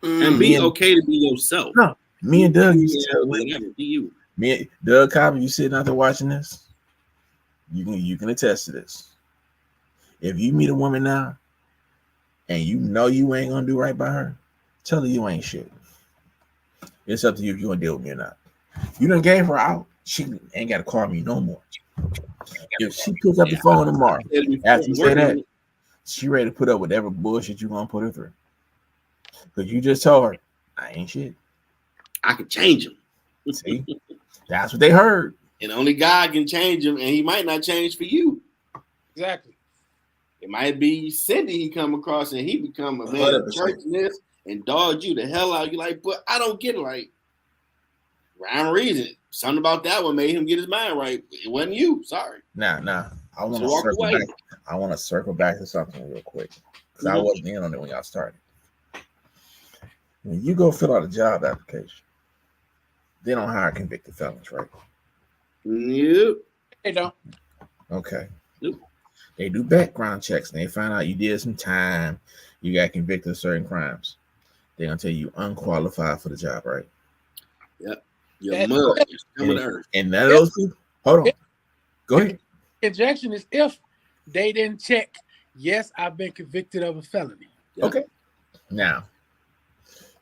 And be okay to be yourself. No, me and Doug used to whatever, be you. Me and Doug Cobb, you sitting out there watching this, you can attest to this. If you meet a woman now and you know you ain't gonna do right by her, tell her you ain't shit. It's up to you if you gonna deal with me or not. You done gave her out. She ain't got to call me no more. If she picks up the phone tomorrow, after you say that, she ready to put up whatever bullshit you gonna put her through. Because you just told her, I ain't shit. I can change him. See? That's what they heard. And only God can change him, and he might not change for you. Exactly. It might be Cindy he come across, and he become a man of churchness and dog you the hell out. You like, but I don't get it. Like, rhyme or reason. Something about that one made him get his mind right. It wasn't you. Sorry. Nah. I want to circle back. I want to circle back to something real quick because I wasn't in on it when y'all started. When you go fill out a job application, they don't hire convicted felons, right? Yep. They don't. Okay. Yep. They do background checks and they find out you did some time, you got convicted of certain crimes. They're gonna tell you unqualified for the job, right? Yep. You're mud. And none of those people. Hold on. Go ahead. Injection is if they didn't check. Yes, I've been convicted of a felony. Yep. Okay. Now,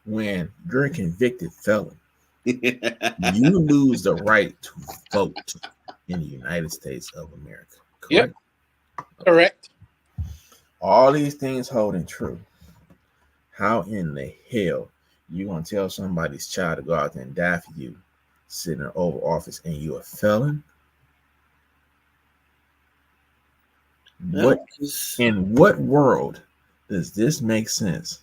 when you're a convicted felon, you lose the right to vote in the United States of America. Correct? Yep. Correct. All these things holding true. How in the hell you gonna tell somebody's child to go out there and die for you, sitting in the Oval Office, and you a felon? What in what world does this make sense?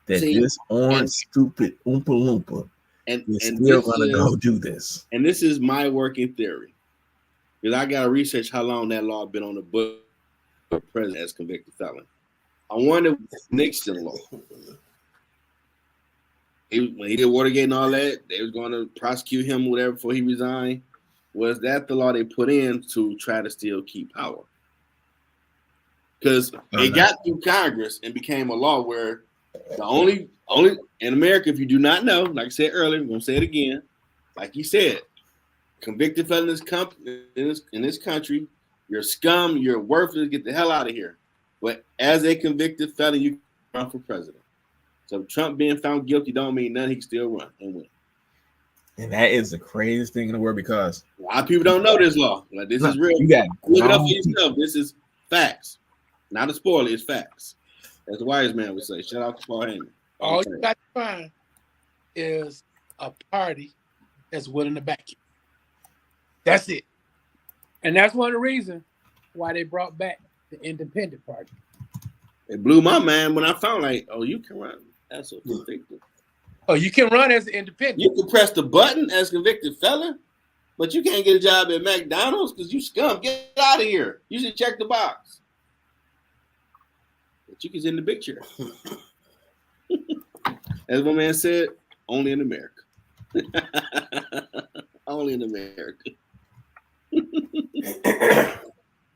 That this orange stupid Oompa Loompa is still gonna go do this? And this is my working theory, because I gotta research how long that law been on the book for president as convicted felon. I wonder Nixon law. When he did Watergate and all that, they was going to prosecute him, whatever, before he resigned. Was that the law they put in to try to still keep power? Because it got through Congress and became a law where the only in America, if you do not know, like I said earlier, I'm going to say it again, like you said, convicted felon in this country, you're scum, you're worthless, get the hell out of here. But as a convicted felon, you can run for president. So Trump being found guilty don't mean nothing. He can still run and win. And that is the craziest thing in the world, because a lot of people don't know this law. Like, this is real. You got look it up for yourself. This is facts. Not a spoiler, it's facts. As the wise man would say. Shout out to Paul Heyman. All you got to find is a party that's willing to back you. That's it. And that's one of the reasons why they brought back the independent party. It blew my mind when I found, like, oh, you can run. That's a convicted. Oh, you can run as an independent. You can press the button as convicted felon, but you can't get a job at McDonald's because you scum. Get out of here. You should check the box. But you can in the big chair. As my man said, only in America. Only in America.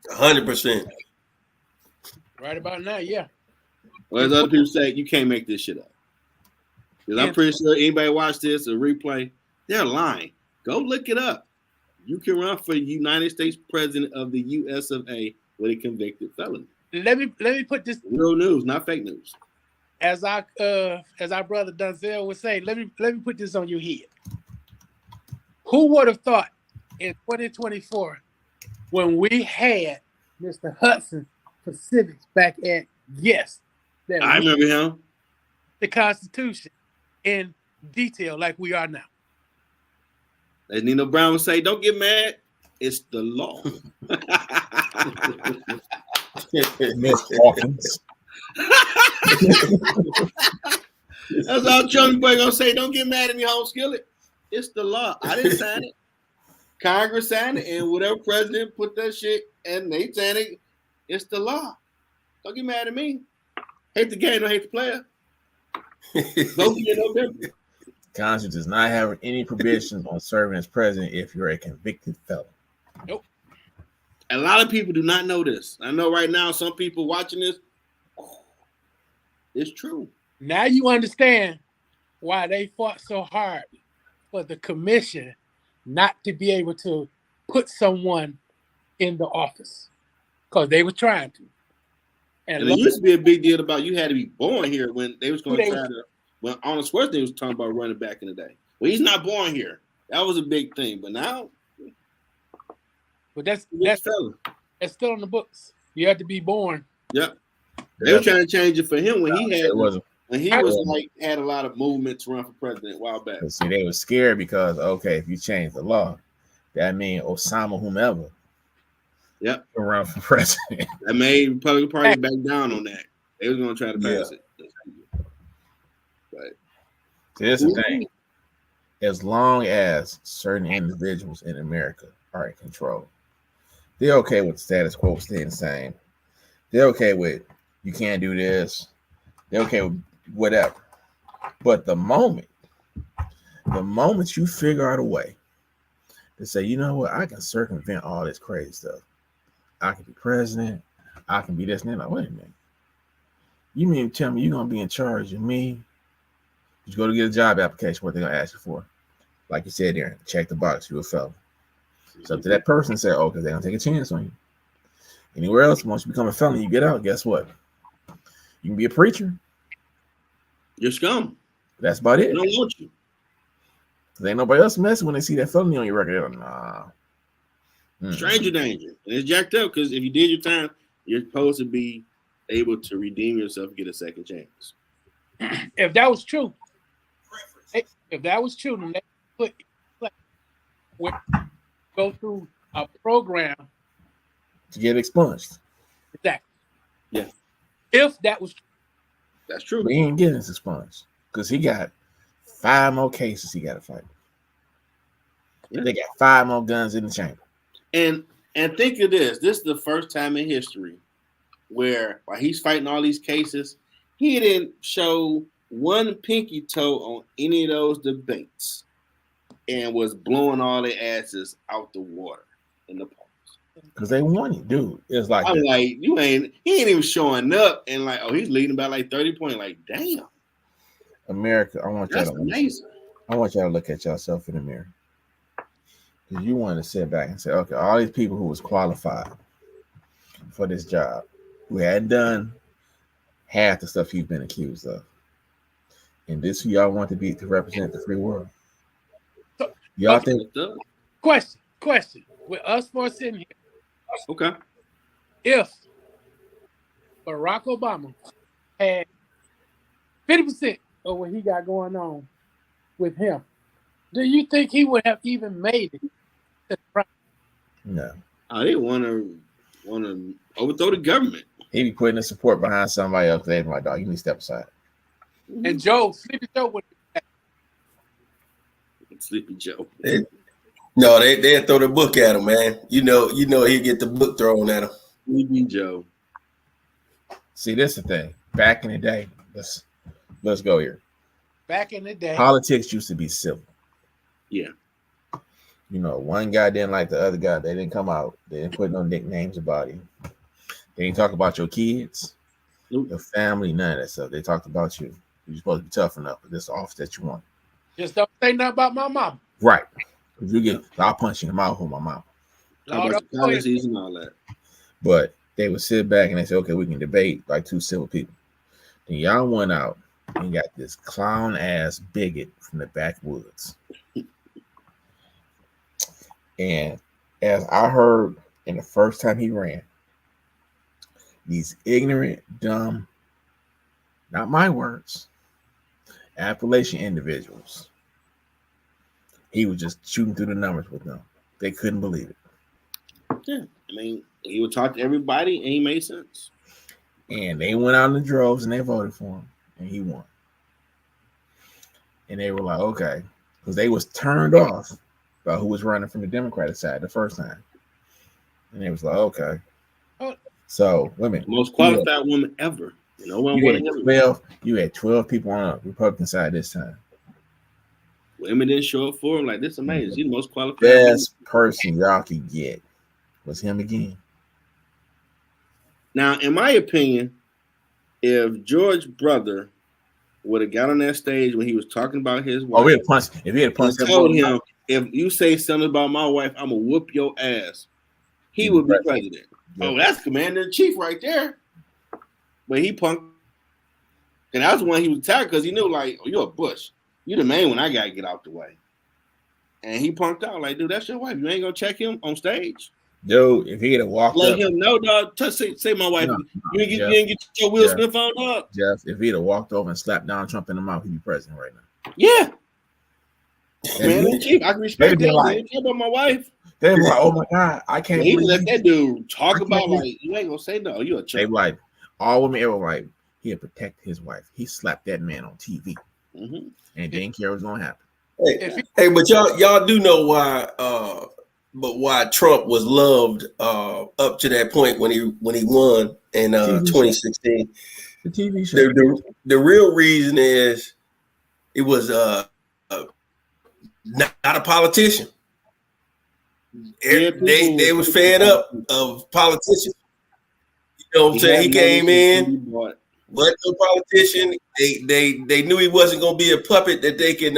100%. Right about now, yeah. Well, as other people say, you can't make this shit up. Because I'm pretty sure anybody watch this or replay, they're lying. Go look it up. You can run for United States President of the US of A with a convicted felon. Let me put this real news, not fake news. As our brother Dunzel would say, let me put this on your head. Who would have thought in 2024, when we had Mr. Hudson Pacifics back at that I remember him. The Constitution in detail like we are now. As Nino Brown would say, don't get mad. It's the law. Miss Hawkins. That's all Chunky Boy gonna say. Don't get mad at me, home skillet. It's the law. I didn't sign it. Congress signed it, and whatever president put that shit, and they signed it. It's the law. Don't get mad at me. Hate the game, don't hate the player. Don't get no different. Congress does not have any provisions on serving as president if you're a convicted felon. Nope. A lot of people do not know this. I know right now some people watching this. It's true. Now you understand why they fought so hard for the commission not to be able to put someone in the office, because they were trying to. And it used to be a big deal about you had to be born here when they was going to try to. When Arnold Schwarzenegger was talking about running back in the day. Well, he's not born here. That was a big thing. But now, but that's still on the books. You have to be born. Yep. They were trying to change it for him when he had had a lot of movement to run for president a while back. But see, they were scared because if you change the law, that means Osama whomever. Yep. Run for president. That made Republican Party back down on that. They was going to try to pass it. But here's the thing. As long as certain individuals in America are in control, they're okay with the status quo staying the same. They're okay with you can't do this. They're okay with whatever. But the moment you figure out a way to say, you know what, I can circumvent all this crazy stuff. I can be president. I can be this and that. Like, wait a minute. You mean tell me you're gonna be in charge of me? You go to get a job application, what they're gonna ask you for. Like you said, Darren, check the box, you're a felon. So to that person say, because they're gonna take a chance on you. Anywhere else, once you become a felon, you get out, guess what? You can be a preacher. You're scum. That's about it. They don't want you. Because ain't nobody else messing when they see that felony on your record. They're like, nah. Stranger danger. And it's jacked up because if you did your time, you're supposed to be able to redeem yourself and get a second chance. If that was true, then they put go through a program to get expunged. exactly. Yeah. If that was true. That's true. We ain't getting expunged because he got 5 more cases he got to fight. Yeah. They got 5 more guns in the chamber. And think of this. This is the first time in history where while he's fighting all these cases, he didn't show one pinky toe on any of those debates and was blowing all their asses out the water in the polls. Because they won it, dude. It's like I'm like, he ain't even showing up and like, oh, he's leading by like 30 points. Like, damn. America, I want That's y'all amazing. to look at yourself in the mirror. Because you want to sit back and say, okay, all these people who was qualified for this job, who hadn't done half the stuff you've been accused of. And this who y'all want to be to represent the free world. Y'all think Question. With us four sitting here, okay. if Barack Obama had 50% of what he got going on with him, do you think he would have even made it to the president? no. They want to overthrow the government. He be putting the support behind somebody else. They're like, dog, you need to step aside. And Sleepy Joe would Sleepy Joe. No, they throw the book at him, man. You know he get the book thrown at him. Sleepy Joe. See, this is the thing. Back in the day, let's go here. back in the day. Politics used to be civil. Yeah. You know, one guy didn't like the other guy. They didn't come out. They didn't put no nicknames about you. They didn't talk about your kids, your family, none of that stuff. They talked about you. You're supposed to be tough enough for this office that you want. Just don't say nothing about my mom. Right. If you get, I'll punch you in the mouth with my mouth. How about the policies and all that? But they would sit back and they say, okay, we can debate like two civil people. Then y'all went out and got this clown ass bigot from the backwoods. And as I heard in the first time he ran, these ignorant, dumb, not my words, Appalachian individuals, he was just shooting through the numbers with them. They couldn't believe it. Yeah. I mean, he would talk to everybody and he made sense. And they went out in the droves and they voted for him and he won. And they were like, okay, because they was turned off by who was running from the Democratic side the first time. And they was like, okay. So women. Most qualified woman ever. No one you had 12 people on the Republican side this time. Women didn't show up for him. Like, this is amazing. He's the most qualified. Best person y'all could get was him again. Now, in my opinion, if George's brother would have got on that stage when he was talking about his wife, if he had punched told him, if you say something about my wife, I'm gonna whoop your ass, he would be president. Yeah. Oh, that's commander-in-chief right there. But he punked, and that was the one he was attacked because he knew, like, oh, you're a Bush. You're the main one. I gotta get out the way. And he punked out like, dude, that's your wife. You ain't gonna check him on stage. Dude, if he had walked let up, him know, dog. Say my wife. You didn't get your Will Smith on, dog. Jeff, if he'd have walked over and slapped Donald Trump in the mouth, he'd be president right now. Yeah. Man, chief, I can respect that. Like, talk about my wife. They were like, oh my God, I can't believe let that dude talk about like you ain't gonna say no. You a child. They like all women ever like he'd protect his wife. He slapped that man on TV and didn't care what was gonna happen. Hey, but y'all do know why why Trump was loved up to that point when he won in 2016. The TV show. The real reason is it was not a politician. They was fed up of politicians. You know what I'm saying? He came in, wasn't no politician. They knew he wasn't gonna be a puppet that they can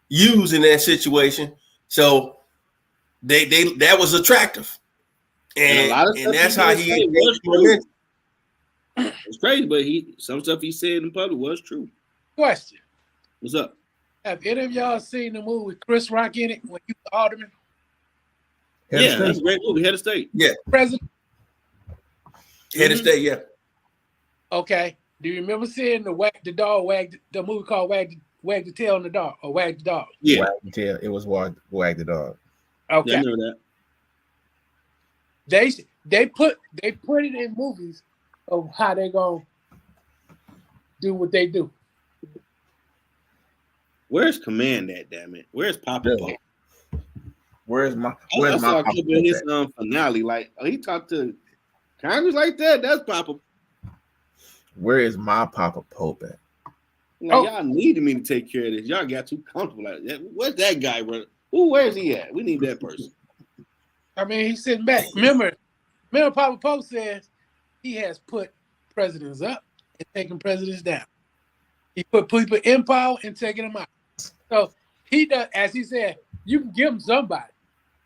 use in that situation. So that was attractive. And that's how he was it's crazy, but some stuff he said in public was true. Question. What's up? Have any of y'all seen the movie with Chris Rock in it when he was alderman? Yeah, that's a great movie. Head of State. Yeah. President. Head of State, yeah. Okay. Do you remember seeing the movie called Wag the Tail on the Dog or Wag the Dog? Yeah, Wag the Tail. It was Wag the Dog. Okay. yeah, I know that. They put it in movies of how they gonna do what they do. Where's Command at? Damn it! Where's Papa Really? Pope? Where's my I saw a Papa clip in his Pope finale. Like, he talked to Congress like that. That's Papa. Where is my Papa Pope at? Like, y'all needed me to take care of this. Y'all got too comfortable. Like, where's that guy running? Where's he at? We need that person. I mean, he's sitting back. Remember Papa Pope says he has put presidents up and taken presidents down. He put people in power and taking them out. So he does, as he said, you can give them somebody.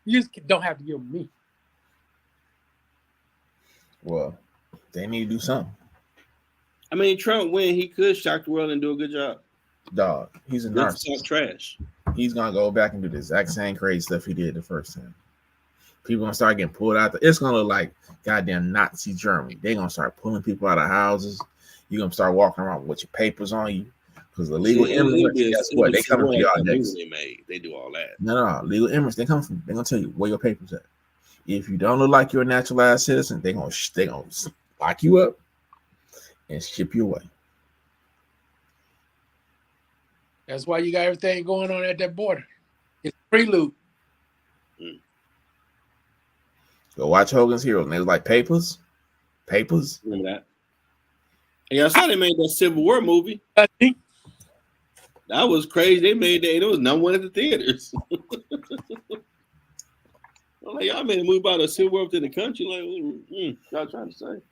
You just don't have to give them me. Well, they need to do something. I mean, Trump, when he could shock the world and do a good job. Dog, he's a That's narcissist. trash. He's gonna go back and do the exact same crazy stuff he did the first time. People gonna start getting pulled out. It's gonna look like goddamn Nazi Germany. They're gonna start pulling people out of houses. You're gonna start walking around with your papers on you. Because the legal immigrants, guess what? They coming for y'all next. They do all that. No, legal immigrants, they're gonna tell you where your papers at. If you don't look like you're a naturalized citizen, they're gonna lock you up and ship you away. That's why you got everything going on at that border. It's prelude. Go watch Hogan's Heroes. And they was like papers. Remember that? Hey, I saw they made that Civil War movie. I think That was crazy. They made that. There was no one at the theaters. I'm like, y'all made a movie about a Civil War within the country. Like, y'all trying to say?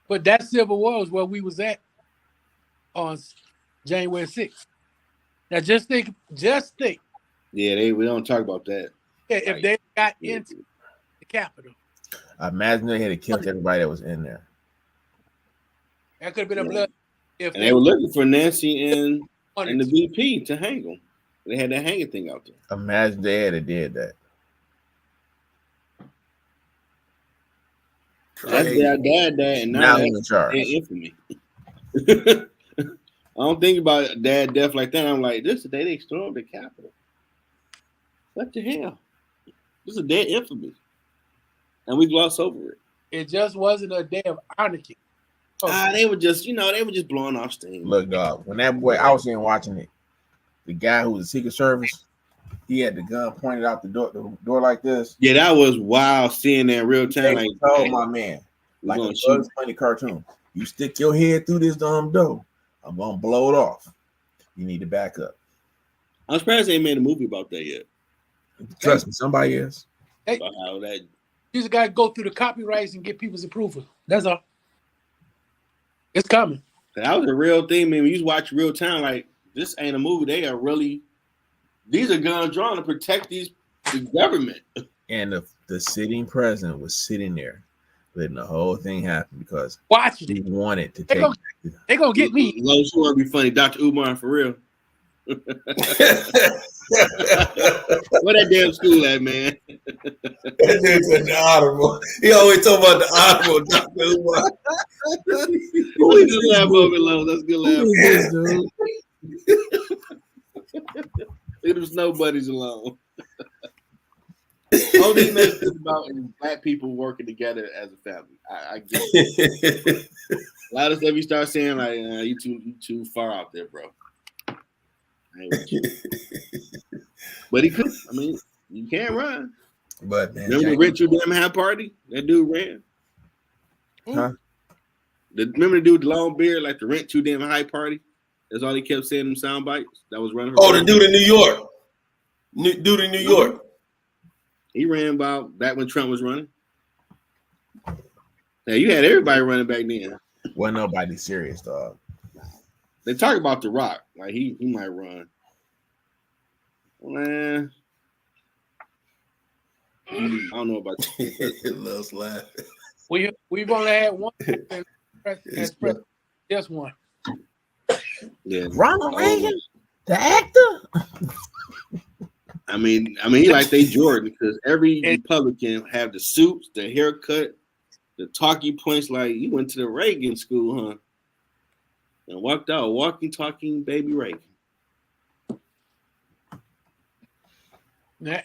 But that Civil War was where we was at on January 6th. Now just think. Yeah, we don't talk about that. If they got into the Capitol. Imagine they had killed everybody that was in there. That could have been a blood. And they were looking for Nancy and the VP to hang them. They had that hanging thing out there. Imagine they had did that. That's their dad, and now he's in charge. Infamy. I don't think about dad death like that. I'm like, this is the day they stormed the Capitol. What the hell? This is a day of infamy. And we gloss over it. It just wasn't a day of anarchy. They were just, blowing off steam. Look, dog, when that boy, I was in watching it. The guy who was the Secret Service, he had the gun pointed out the door like this. Yeah, that was wild seeing that in real time. Like, told my man, like a Bugs Bunny cartoon, you stick your head through this door, I'm gonna blow it off. You need to back up. I'm surprised they ain't made a movie about that yet. Trust me, somebody is. Hey, about how that. You just gotta go through the copyrights and get people's approval. That's all. It's coming. That was a real thing, man. When you watch real time, like, this ain't a movie. They are really, these are guns drawn to protect the government. And the sitting president was sitting there letting the whole thing happen because he wanted to take. They're gonna get me. Those who want to be funny, Dr. Umar for real. Where that damn school at, man? That dude's in the honorable. He always talk about the honorable, Dr. Umar. We just laugh over it, Lowe. That's good laugh. Leave them snow buddies alone. All these makes it about black people working together as a family. I get it. A lot of stuff you start saying, like, you too far out there, bro. But he could. I mean, you can't run. But man, remember the Rent Too Damn High party? That dude ran. Huh? Remember the dude with the long beard, like the Rent Too Damn High party? That's all he kept saying in them sound bites. That was running. Oh, the dude in New York. Dude in New York. He ran about back when Trump was running. Yeah, you had everybody running back then. Wasn't nobody serious, dog. They talk about The Rock, like he might run. Man, I don't know about that. Loves laughing. We've only had one. Just one. Yeah, Ronald Reagan, the actor. I mean, he like they Jordan because every Republican have the suits, the haircut, the talking points. Like you went to the Reagan school, huh? And walked out, walking, talking, baby Reagan.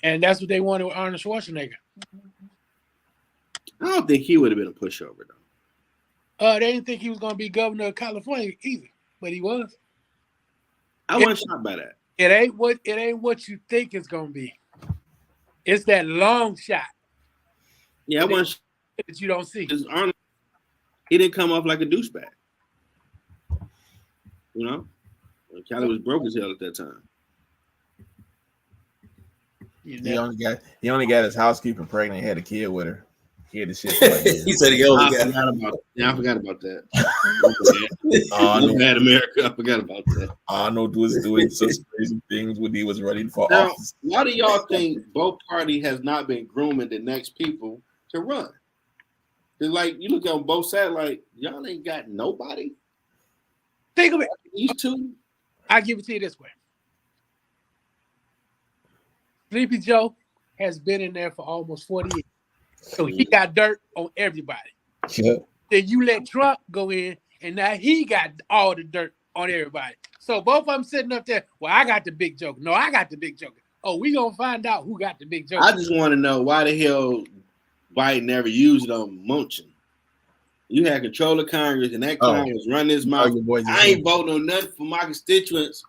And that's what they wanted with Arnold Schwarzenegger. I don't think he would have been a pushover though. They didn't think he was going to be governor of California either, but he was. I wasn't shocked by that. It ain't what you think it's going to be. It's that long shot. Yeah, I wasn't that you don't see. Arnold, he didn't come off like a douchebag. You know, Cali was broke as hell at that time. He only got his housekeeper pregnant. He had a kid with her. He had the shit. He said he only got. I forgot about that. Oh, bad America. I forgot about that. Arnold was doing such crazy things when he was running for now, office. Why do y'all think both parties has not been grooming the next people to run? Because, like, you look on both sides, like, y'all ain't got nobody. Think of it. These two. I'll give it to you this way. Sleepy Joe has been in there for almost 40 years. So he got dirt on everybody. Yeah. Then you let Trump go in, and now he got all the dirt on everybody. So both of them sitting up there, well, I got the big joke. No, I got the big joke. Oh, we going to find out who got the big joke. I just want to know why the hell Biden never used it on Munchin. You had control of Congress, and that Congress run his mouth. I ain't voting on nothing for my constituents.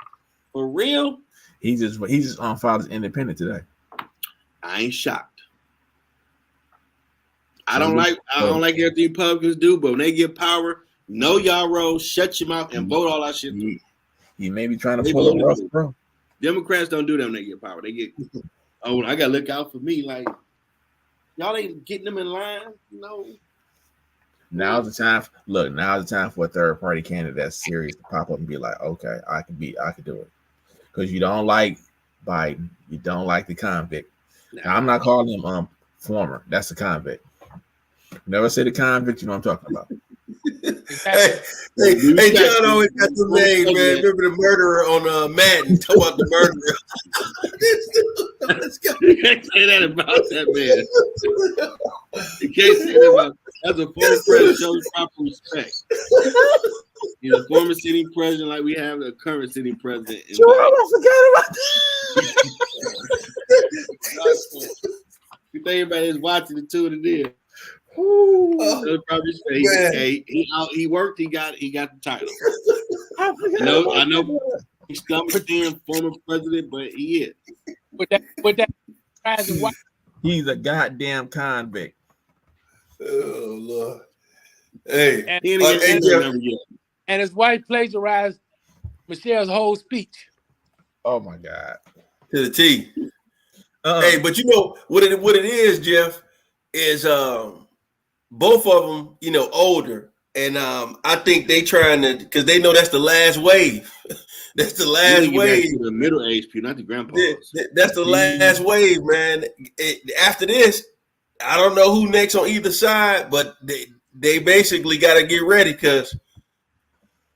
For real? He just on file as independent today. I ain't shocked. I don't like everything Republicans do, but when they get power, know y'all role, shut your mouth, and vote all that shit through. You may be trying to pull a Russ, bro. Democrats don't do that when they get power. They get, I gotta look out for me. Like y'all ain't getting them in line, you know. Now's the time. Now's the time for a third party candidate that's serious to pop up and be like, okay, I can do it. Because you don't like Biden, you don't like the convict. Now, I'm not calling him former. That's the convict. Never say the convict. You know what I'm talking about. hey, John always got the name, man. Remember the murderer on Madden? Talk about the murderer. You can't say that about that man. You can't say that about. That's a former president. Shows proper respect. He's a former sitting president, like we have a current sitting president. Jerome, I forgot about that. You think everybody's watching the two of it is. Probably say he worked. He got the title. I know he's in former president, but he is. With that, he's a goddamn convict. Oh Lord! Hey, and his wife plagiarized Michelle's whole speech. Oh my God! To the T. Hey, but you know what it is, Jeff, is both of them, you know, older, and I think they trying to, because they know that's the last wave. That's the last wave. The middle age people, not the grandpas. That's the last wave, man. After this, I don't know who next on either side, but they basically got to get ready because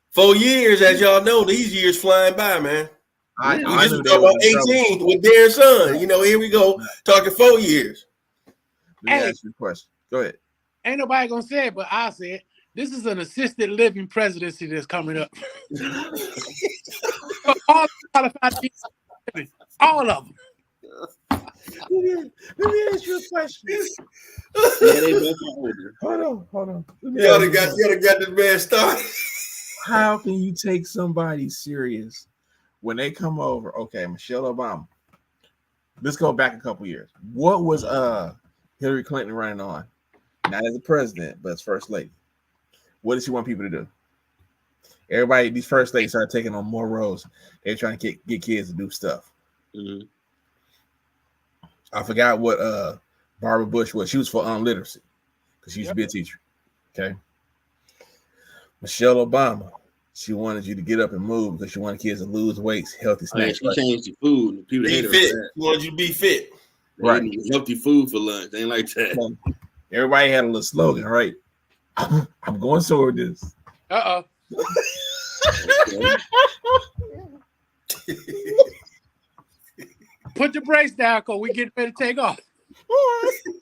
4 years, as y'all know, these years flying by, man. We just talked about 18 with Darren's son. You know, here we go talking 4 years. Let me ask you a question. Go ahead. Ain't nobody gonna say it, but I'll say it. This is an assisted living presidency that's coming up. All of them. Let me ask you a question. Hold on. You gotta got this man started. How can you take somebody serious when they come over? Okay, Michelle Obama. Let's go back a couple years. What was Hillary Clinton running on? Not as a president, but as first lady. What did she want people to do? Everybody, these first ladies started taking on more roles. They're trying to get kids to do stuff. Mm-hmm. I forgot what Barbara Bush was. She was for literacy because she used to be a teacher. Okay. Michelle Obama, she wanted you to get up and move because she wanted kids to lose weight, healthy snacks. She changed the food. People be fit. She wanted you to be fit. Right. Healthy food for lunch. They ain't like that. Everybody had a little slogan, right? I'm going somewhere with this. Put the brakes down, cause we get ready to take off.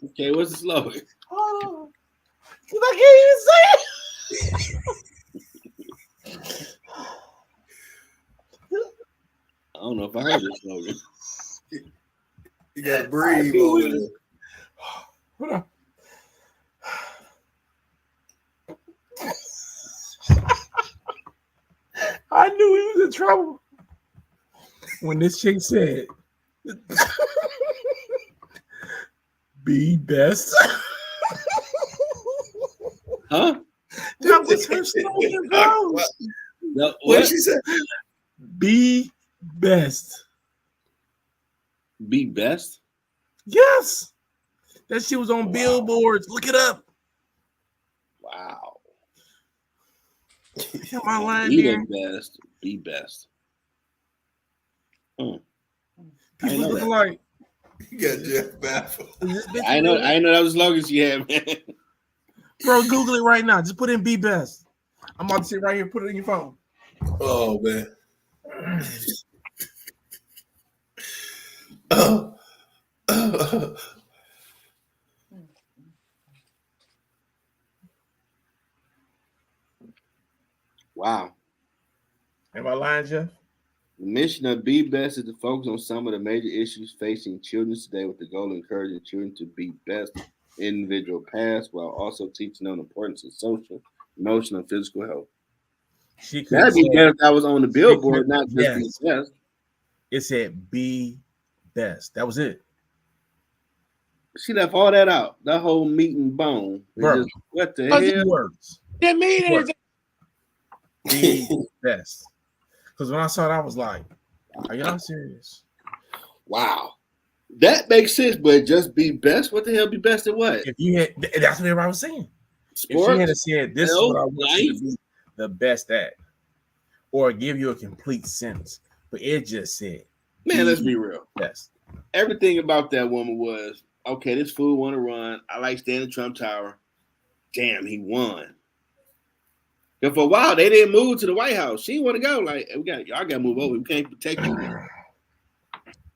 Okay, what's the slogan? Hold on. 'Cause I can't even say it. I don't know if I heard the slogan. You gotta breathe over there. Hold on. I knew he was in trouble when this chick said, "Be best." Huh? That was her slogan, bro. No, What did what? she say? Be best. Be best? Yes. That shit was on billboards. Look it up. Wow. Am I lying, Be Darren? the best. Be best. People I know looking that. like, You got Jeff baffled. is this bitch I know real? that was the slogan she had, man. Bro, Google it right now. Just put in "be best." I'm about to sit right here. Put it in your phone. Oh man. Oh. Wow. Am I lying, Jeff? The mission of Be Best is to focus on some of the major issues facing children today with the goal of encouraging children to be best individual paths while also teaching them the importance of social, emotional, and physical health. She could That'd be say, better if I was on the billboard, not just yes. Be Best. It said "be best." That was it, She left all that out. That whole meat and bone. bro. What the Was it- hell? Words. Didn't mean anything. Be best. Because when I saw it, I was like, "Are y'all serious?" Wow. That makes sense, but just Be Best? What the hell Be Best at what? If you had, that's what everybody was saying. If she Sports? had said, "This is health, what I want you life? to be the best at," or give you a complete sentence, but it just said, Man, let's be real. best. Everything about that woman was, okay, this fool want to run. I like staying in the Trump Tower. Damn, he won. And for a while, they didn't move to the White House. She didn't want to go. Like, y'all got to move over. We can't protect you.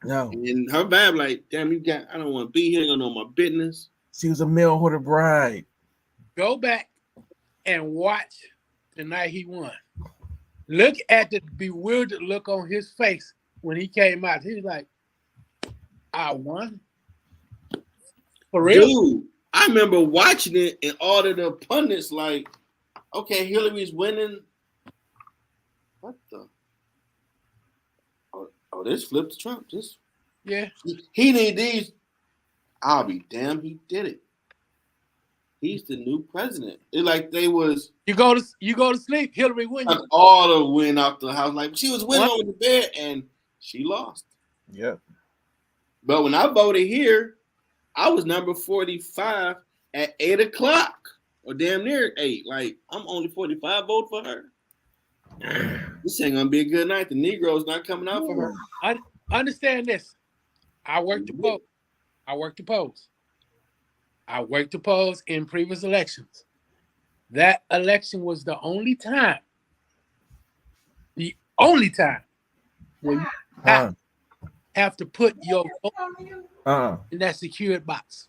No, And her vibe, like, damn, I don't want to be here. I don't know my business. she was a male hoarder bride. Go back and watch the night he won. Look at the bewildered look on his face when he came out. He was like, I won. For real? Dude, I remember watching it and all of the pundits like, okay, Hillary's winning. What the? Oh, this flipped Trump. Yeah. He need these. I'll be damned, he did it. He's the new president. It's like they was You go to sleep, Hillary win. like all the win out the house. Like she was winning over the bed and she lost. Yep. But when I voted here, I was number 45 at 8 o'clock or damn near 8. Like I'm only 45 vote for her. This ain't gonna be a good night. The Negro's not coming out for her. I understand this. I worked the polls. I worked the polls in previous elections. That election was the only time when you have to put your vote in that secured box.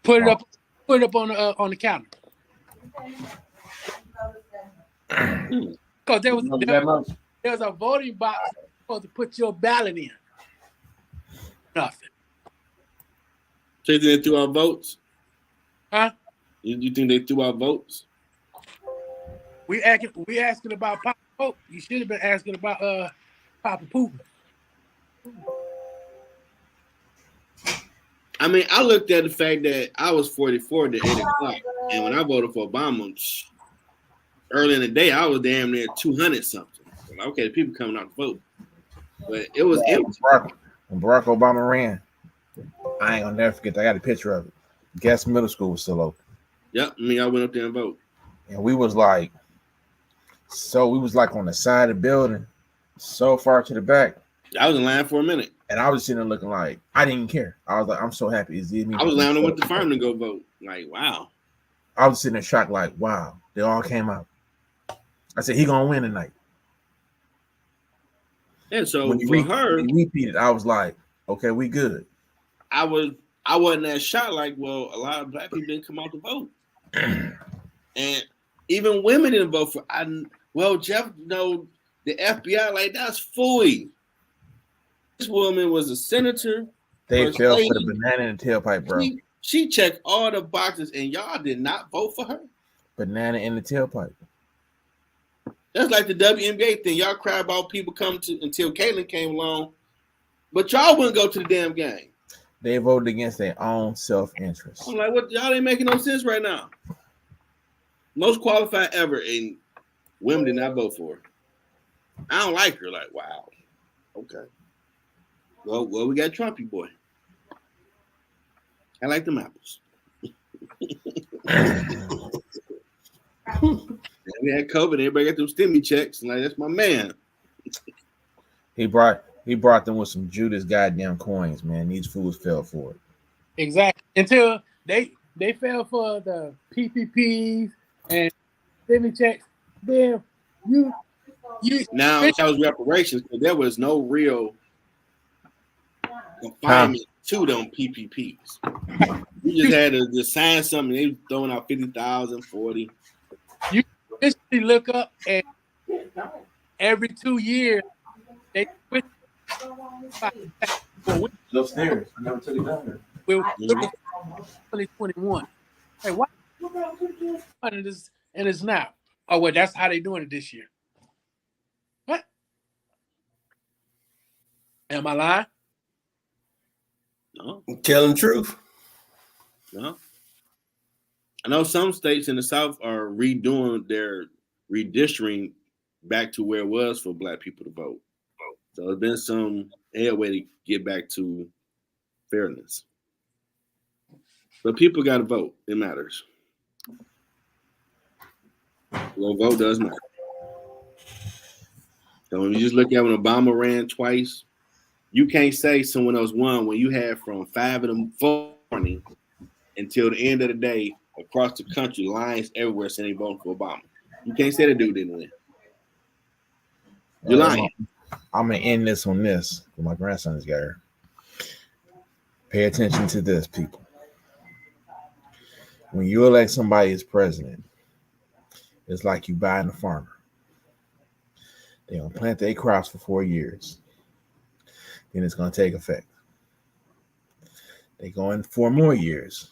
Put it up on the counter. Because there was a voting box supposed to put your ballot in. Nothing. So you think they threw out votes? Huh? You think they threw out votes? We asking about Papa Pope. You should have been asking about Papa Poop. I mean, I looked at the fact that I was 44 to 8 o'clock, and when I voted for Obama early in the day, I was damn near 200 something. Okay, people coming out to vote, but it was empty. When Barack Obama ran, I ain't gonna never forget. I got a picture of it. Guess Middle School was still open. Yep, I went up there and voted. And we was like on the side of the building, so far to the back. I was in line for a minute. And I was sitting there looking like I didn't care. I was like, I'm so happy. I was lounging with the farm to go vote. Like, wow. I was sitting there shocked, like, wow, they all came out. I said, he gonna win tonight. And so when you for her, repeated, I was like, okay, we good. I wasn't that shocked. Like, well, a lot of black people didn't come out to vote, and even women didn't vote for. Jeff, the FBI, like, that's fooey. This woman was a senator. They first fell lady. for the banana in the tailpipe, bro. She checked all the boxes, and y'all did not vote for her. Banana in the tailpipe. That's like the WNBA thing. Y'all cry about people coming to until Caitlyn came along, but y'all wouldn't go to the damn game. They voted against their own self-interest. I'm like, what? Y'all ain't making no sense right now. Most qualified ever, and women did not vote for her. I don't like her. Like, wow. Okay. Well, we got Trumpy boy. I like them apples. We had COVID. Everybody got them stimmy checks. Like, that's my man. He brought them with some Judas goddamn coins, man. These fools fell for it. Exactly. Until they fell for the PPPs and stimmy checks. Then you now that was reparations, because there was no real confinement to them PPPs. You just had to just sign something. They were throwing out 50,000, 40. You basically look up, and every 2 years they quit. Upstairs. I never took it down there. We're 2021. Hey, why? And it's now. Oh, well, that's how they doing it this year. What? Am I lying? No. I'm telling the truth. No. I know some states in the South are redoing their redistricting back to where it was for black people to vote. So there's been some headway to get back to fairness. But people got to vote. It matters. Well, vote does matter. So when you just look at when Obama ran twice, you can't say someone else won when you had from 5 in the morning until the end of the day across the country, lines everywhere saying they voted for Obama. You can't say the dude didn't win. You're lying. I'm gonna end this on this. My grandson's got here. Pay attention to this, people. When you elect somebody as president, it's like you buying a farmer. They're gonna plant their crops for 4 years. Then it's gonna take effect. They go in 4 more years.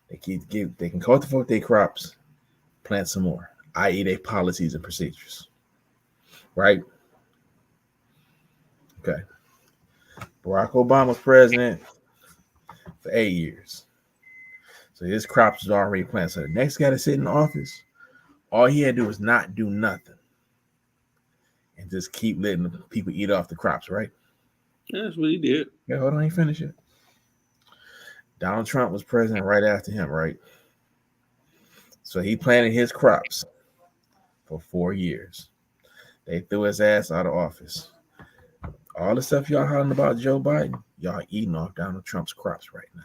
They can cultivate their crops, plant some more, i.e., their policies and procedures. Right? Okay. Barack Obama's president for 8 years. So his crops is already planted. So the next guy to sit in office, all he had to do was not do nothing. And just keep letting the people eat off the crops, right? Yeah, that's what he did. Yeah, hold on, he finished it. Donald Trump was president right after him, right? So he planted his crops for 4 years. They threw his ass out of office. All the stuff y'all hollering about Joe Biden, y'all eating off Donald Trump's crops right now.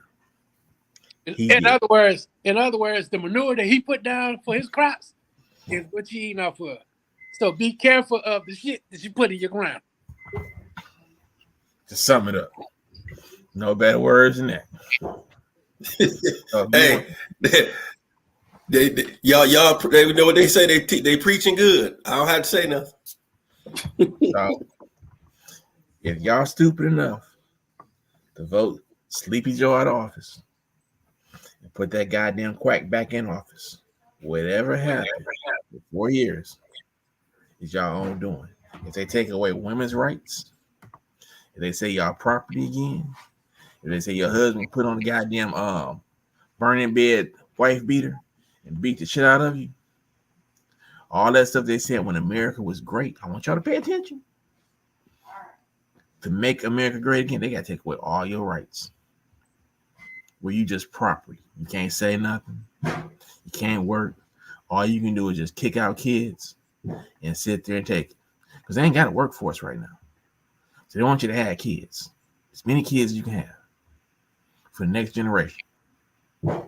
In other words, the manure that he put down for his crops is what you eating off of. So be careful of the shit that you put in your ground. To sum it up, no better words than that. Hey, y'all they know what they say. They preaching good. I don't have to say nothing. So, if y'all stupid enough to vote Sleepy Joe out of office and put that goddamn quack back in office, whatever happened for 4 years is y'all own doing. If they take away women's rights, if they say y'all property again, if they say your husband put on the goddamn burning bed wife beater and beat the shit out of you, all that stuff they said when America was great, I want y'all to pay attention. To make America great again, they got to take away all your rights. Where you just property. You can't say nothing. You can't work. All you can do is just kick out kids and sit there and take it. Because they ain't got a workforce right now. So they want you to have kids. As many kids as you can have for the next generation. Yeah.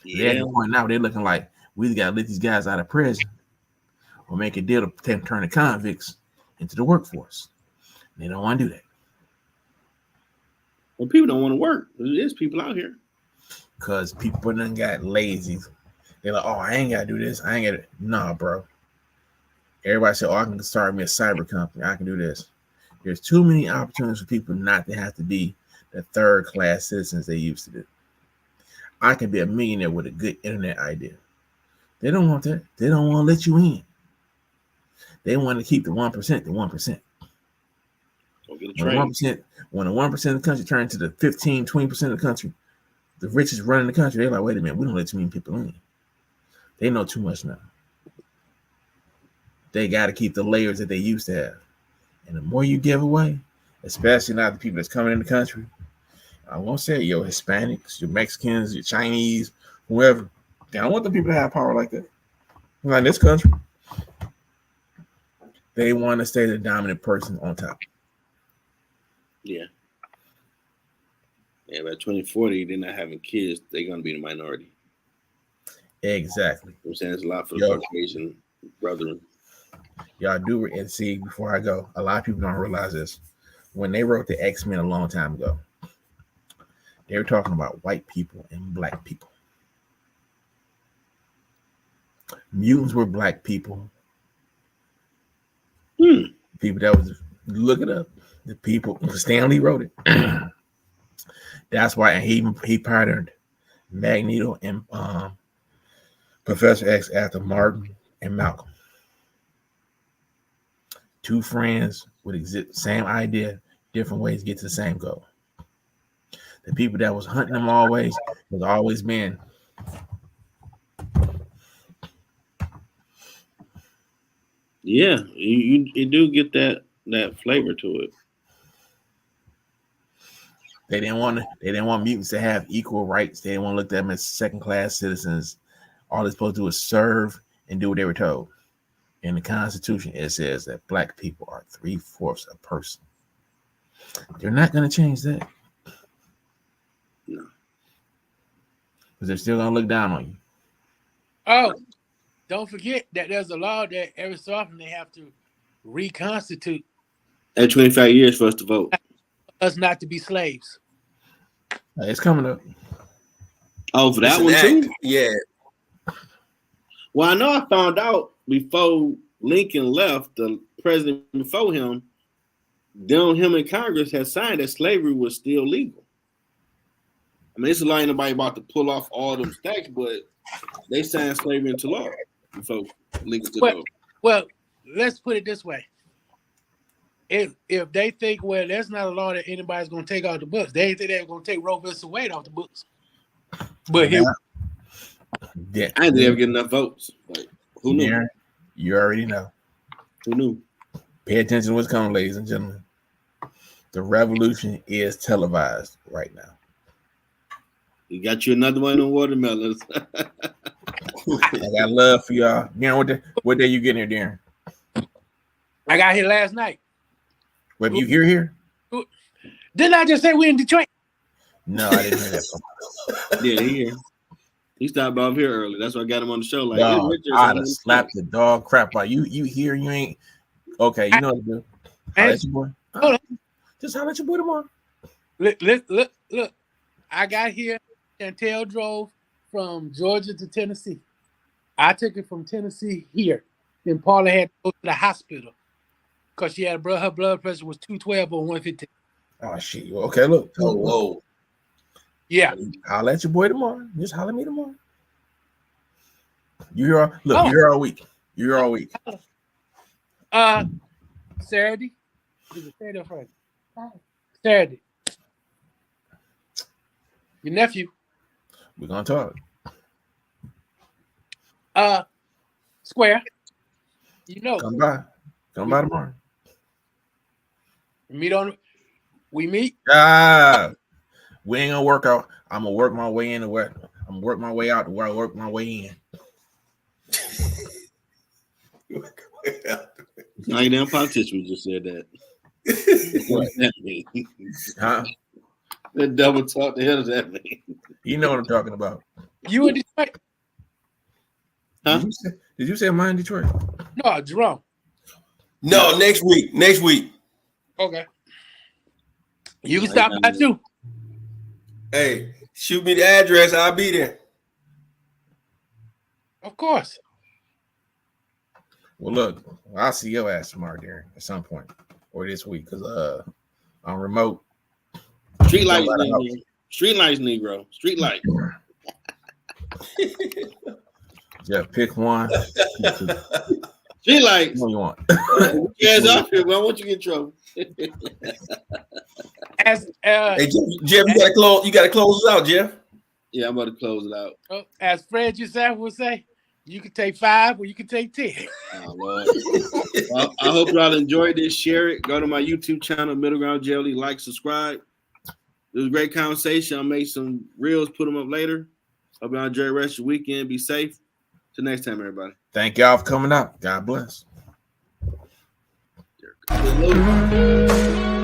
They're at the point now they're looking like we either got to let these guys out of prison or make a deal to turn the convicts into the workforce. They don't want to do that. Well, people don't want to work. There's people out here. Because people done got lazy. They're like, oh, I ain't got to do this. I ain't got to. Nah, bro. Everybody said, oh, I can start me a cyber company. I can do this. There's too many opportunities for people not to have to be the third-class citizens they used to do. I can be a millionaire with a good internet idea. They don't want that. They don't want to let you in. They want to keep the 1% the 1%. Go get a trade. When the 1% of the country turns to the 15, 20% of the country, the richest running the country, they're like, wait a minute, we don't let too many people in. They know too much now. They got to keep the layers that they used to have. And the more you give away, especially now the people that's coming in the country, I won't say your Hispanics, your Mexicans, your Chinese, whoever. They don't want the people to have power like that. Not in this country. They want to stay the dominant person on top. Yeah. Yeah, by 2040, they're not having kids. They're going to be the minority. Exactly. I'm saying it's a lot for the Caucasian brethren. Y'all do and see before I go. A lot of people don't realize this. When they wrote the X-Men a long time ago, they were talking about white people and black people. Mutants were black people. People that was look it up. The people Stanley wrote it. That's why he patterned Magneto and Professor X after Martin and Malcolm. Two friends with same idea, different ways to get to the same goal. The people that was hunting them always was always men. Yeah, you do get that flavor to it. They didn't want mutants to have equal rights. They didn't want to look at them as second-class citizens. All they're supposed to do is serve and do what they were told. In the Constitution, it says that black people are 3/4 a person. They're not going to change that. No. Because they're still going to look down on you. Oh, don't forget that there's a law that every so often they have to reconstitute. At 25 years for us to vote. Us not to be slaves. It's coming up. Oh, for that one too? Yeah. Well, I know I found out before Lincoln left, the president before him, him in Congress had signed that slavery was still legal. I mean, it's a lot anybody about to pull off all them stacks, but they signed slavery into law before Lincoln took over. Well, let's put it this way. If they think, well, that's not a law that anybody's going to take off the books, they think they're going to take Roe vs. Wade off the books. But here, I didn't ever get enough votes. Like, who knew? Darren, you already know. Who knew? Pay attention to what's coming, ladies and gentlemen. The revolution is televised right now. You got you another one on watermelons. I got love for y'all. Darren, what day you getting here, Darren? I got here last night. Wait, you here? Didn't I just say we in Detroit? No, I didn't hear that. Yeah, he stopped off here early. That's why I got him on the show. Like, I'd have slapped the dog crap out you. You here? You ain't okay. You know what to do. Holla at your boy. Hold on. Just holla at your boy tomorrow. Look. I got here. Chantel drove from Georgia to Tennessee. I took it from Tennessee here. Then Paula had to go to the hospital because she had her blood pressure was 212 or 115. Oh shit. Okay, look. Oh, whoa. Yeah. I'll let your boy tomorrow. Just holler at me tomorrow. You're here all week. You're here all week. Saturday. Is it Saturday or Friday? Saturday. Your nephew. We're gonna talk. Square. You know. Come by tomorrow. We meet. We ain't gonna work out. I'm gonna work my way in to where I'm gonna work my way out to where I work my way in. I ain't damn politician just said that. What does that mean? Huh? That double talk, the hell does that mean? You know what I'm talking about. You in Detroit? Huh? Did you say mine in Detroit? No, Jerome. No, next week. Okay. You can stop by too. Hey, shoot me the address. I'll be there. Of course. Well, look, I'll see your ass tomorrow, Darren, at some point or this week, because on remote. Street lights, Negro. Street lights, Negro. Street lights. Yeah, pick one. Street lights. What you want? Yes, off here, but I want you to get in trouble. As Hey, Jeff, you gotta close us out, Jeff. Yeah, I'm about to close it out. as Fred yourself would say, you can take 5 or you can take 10. Oh, Lord. Well, I hope y'all enjoyed this. Share it. Go to my YouTube channel, Middle Ground Jelly. Like, subscribe. It was a great conversation. I'll make some reels, put them up later. Hope y'all enjoy the rest of the weekend. Be safe. Till next time, everybody. Thank y'all for coming out. God bless. Salute.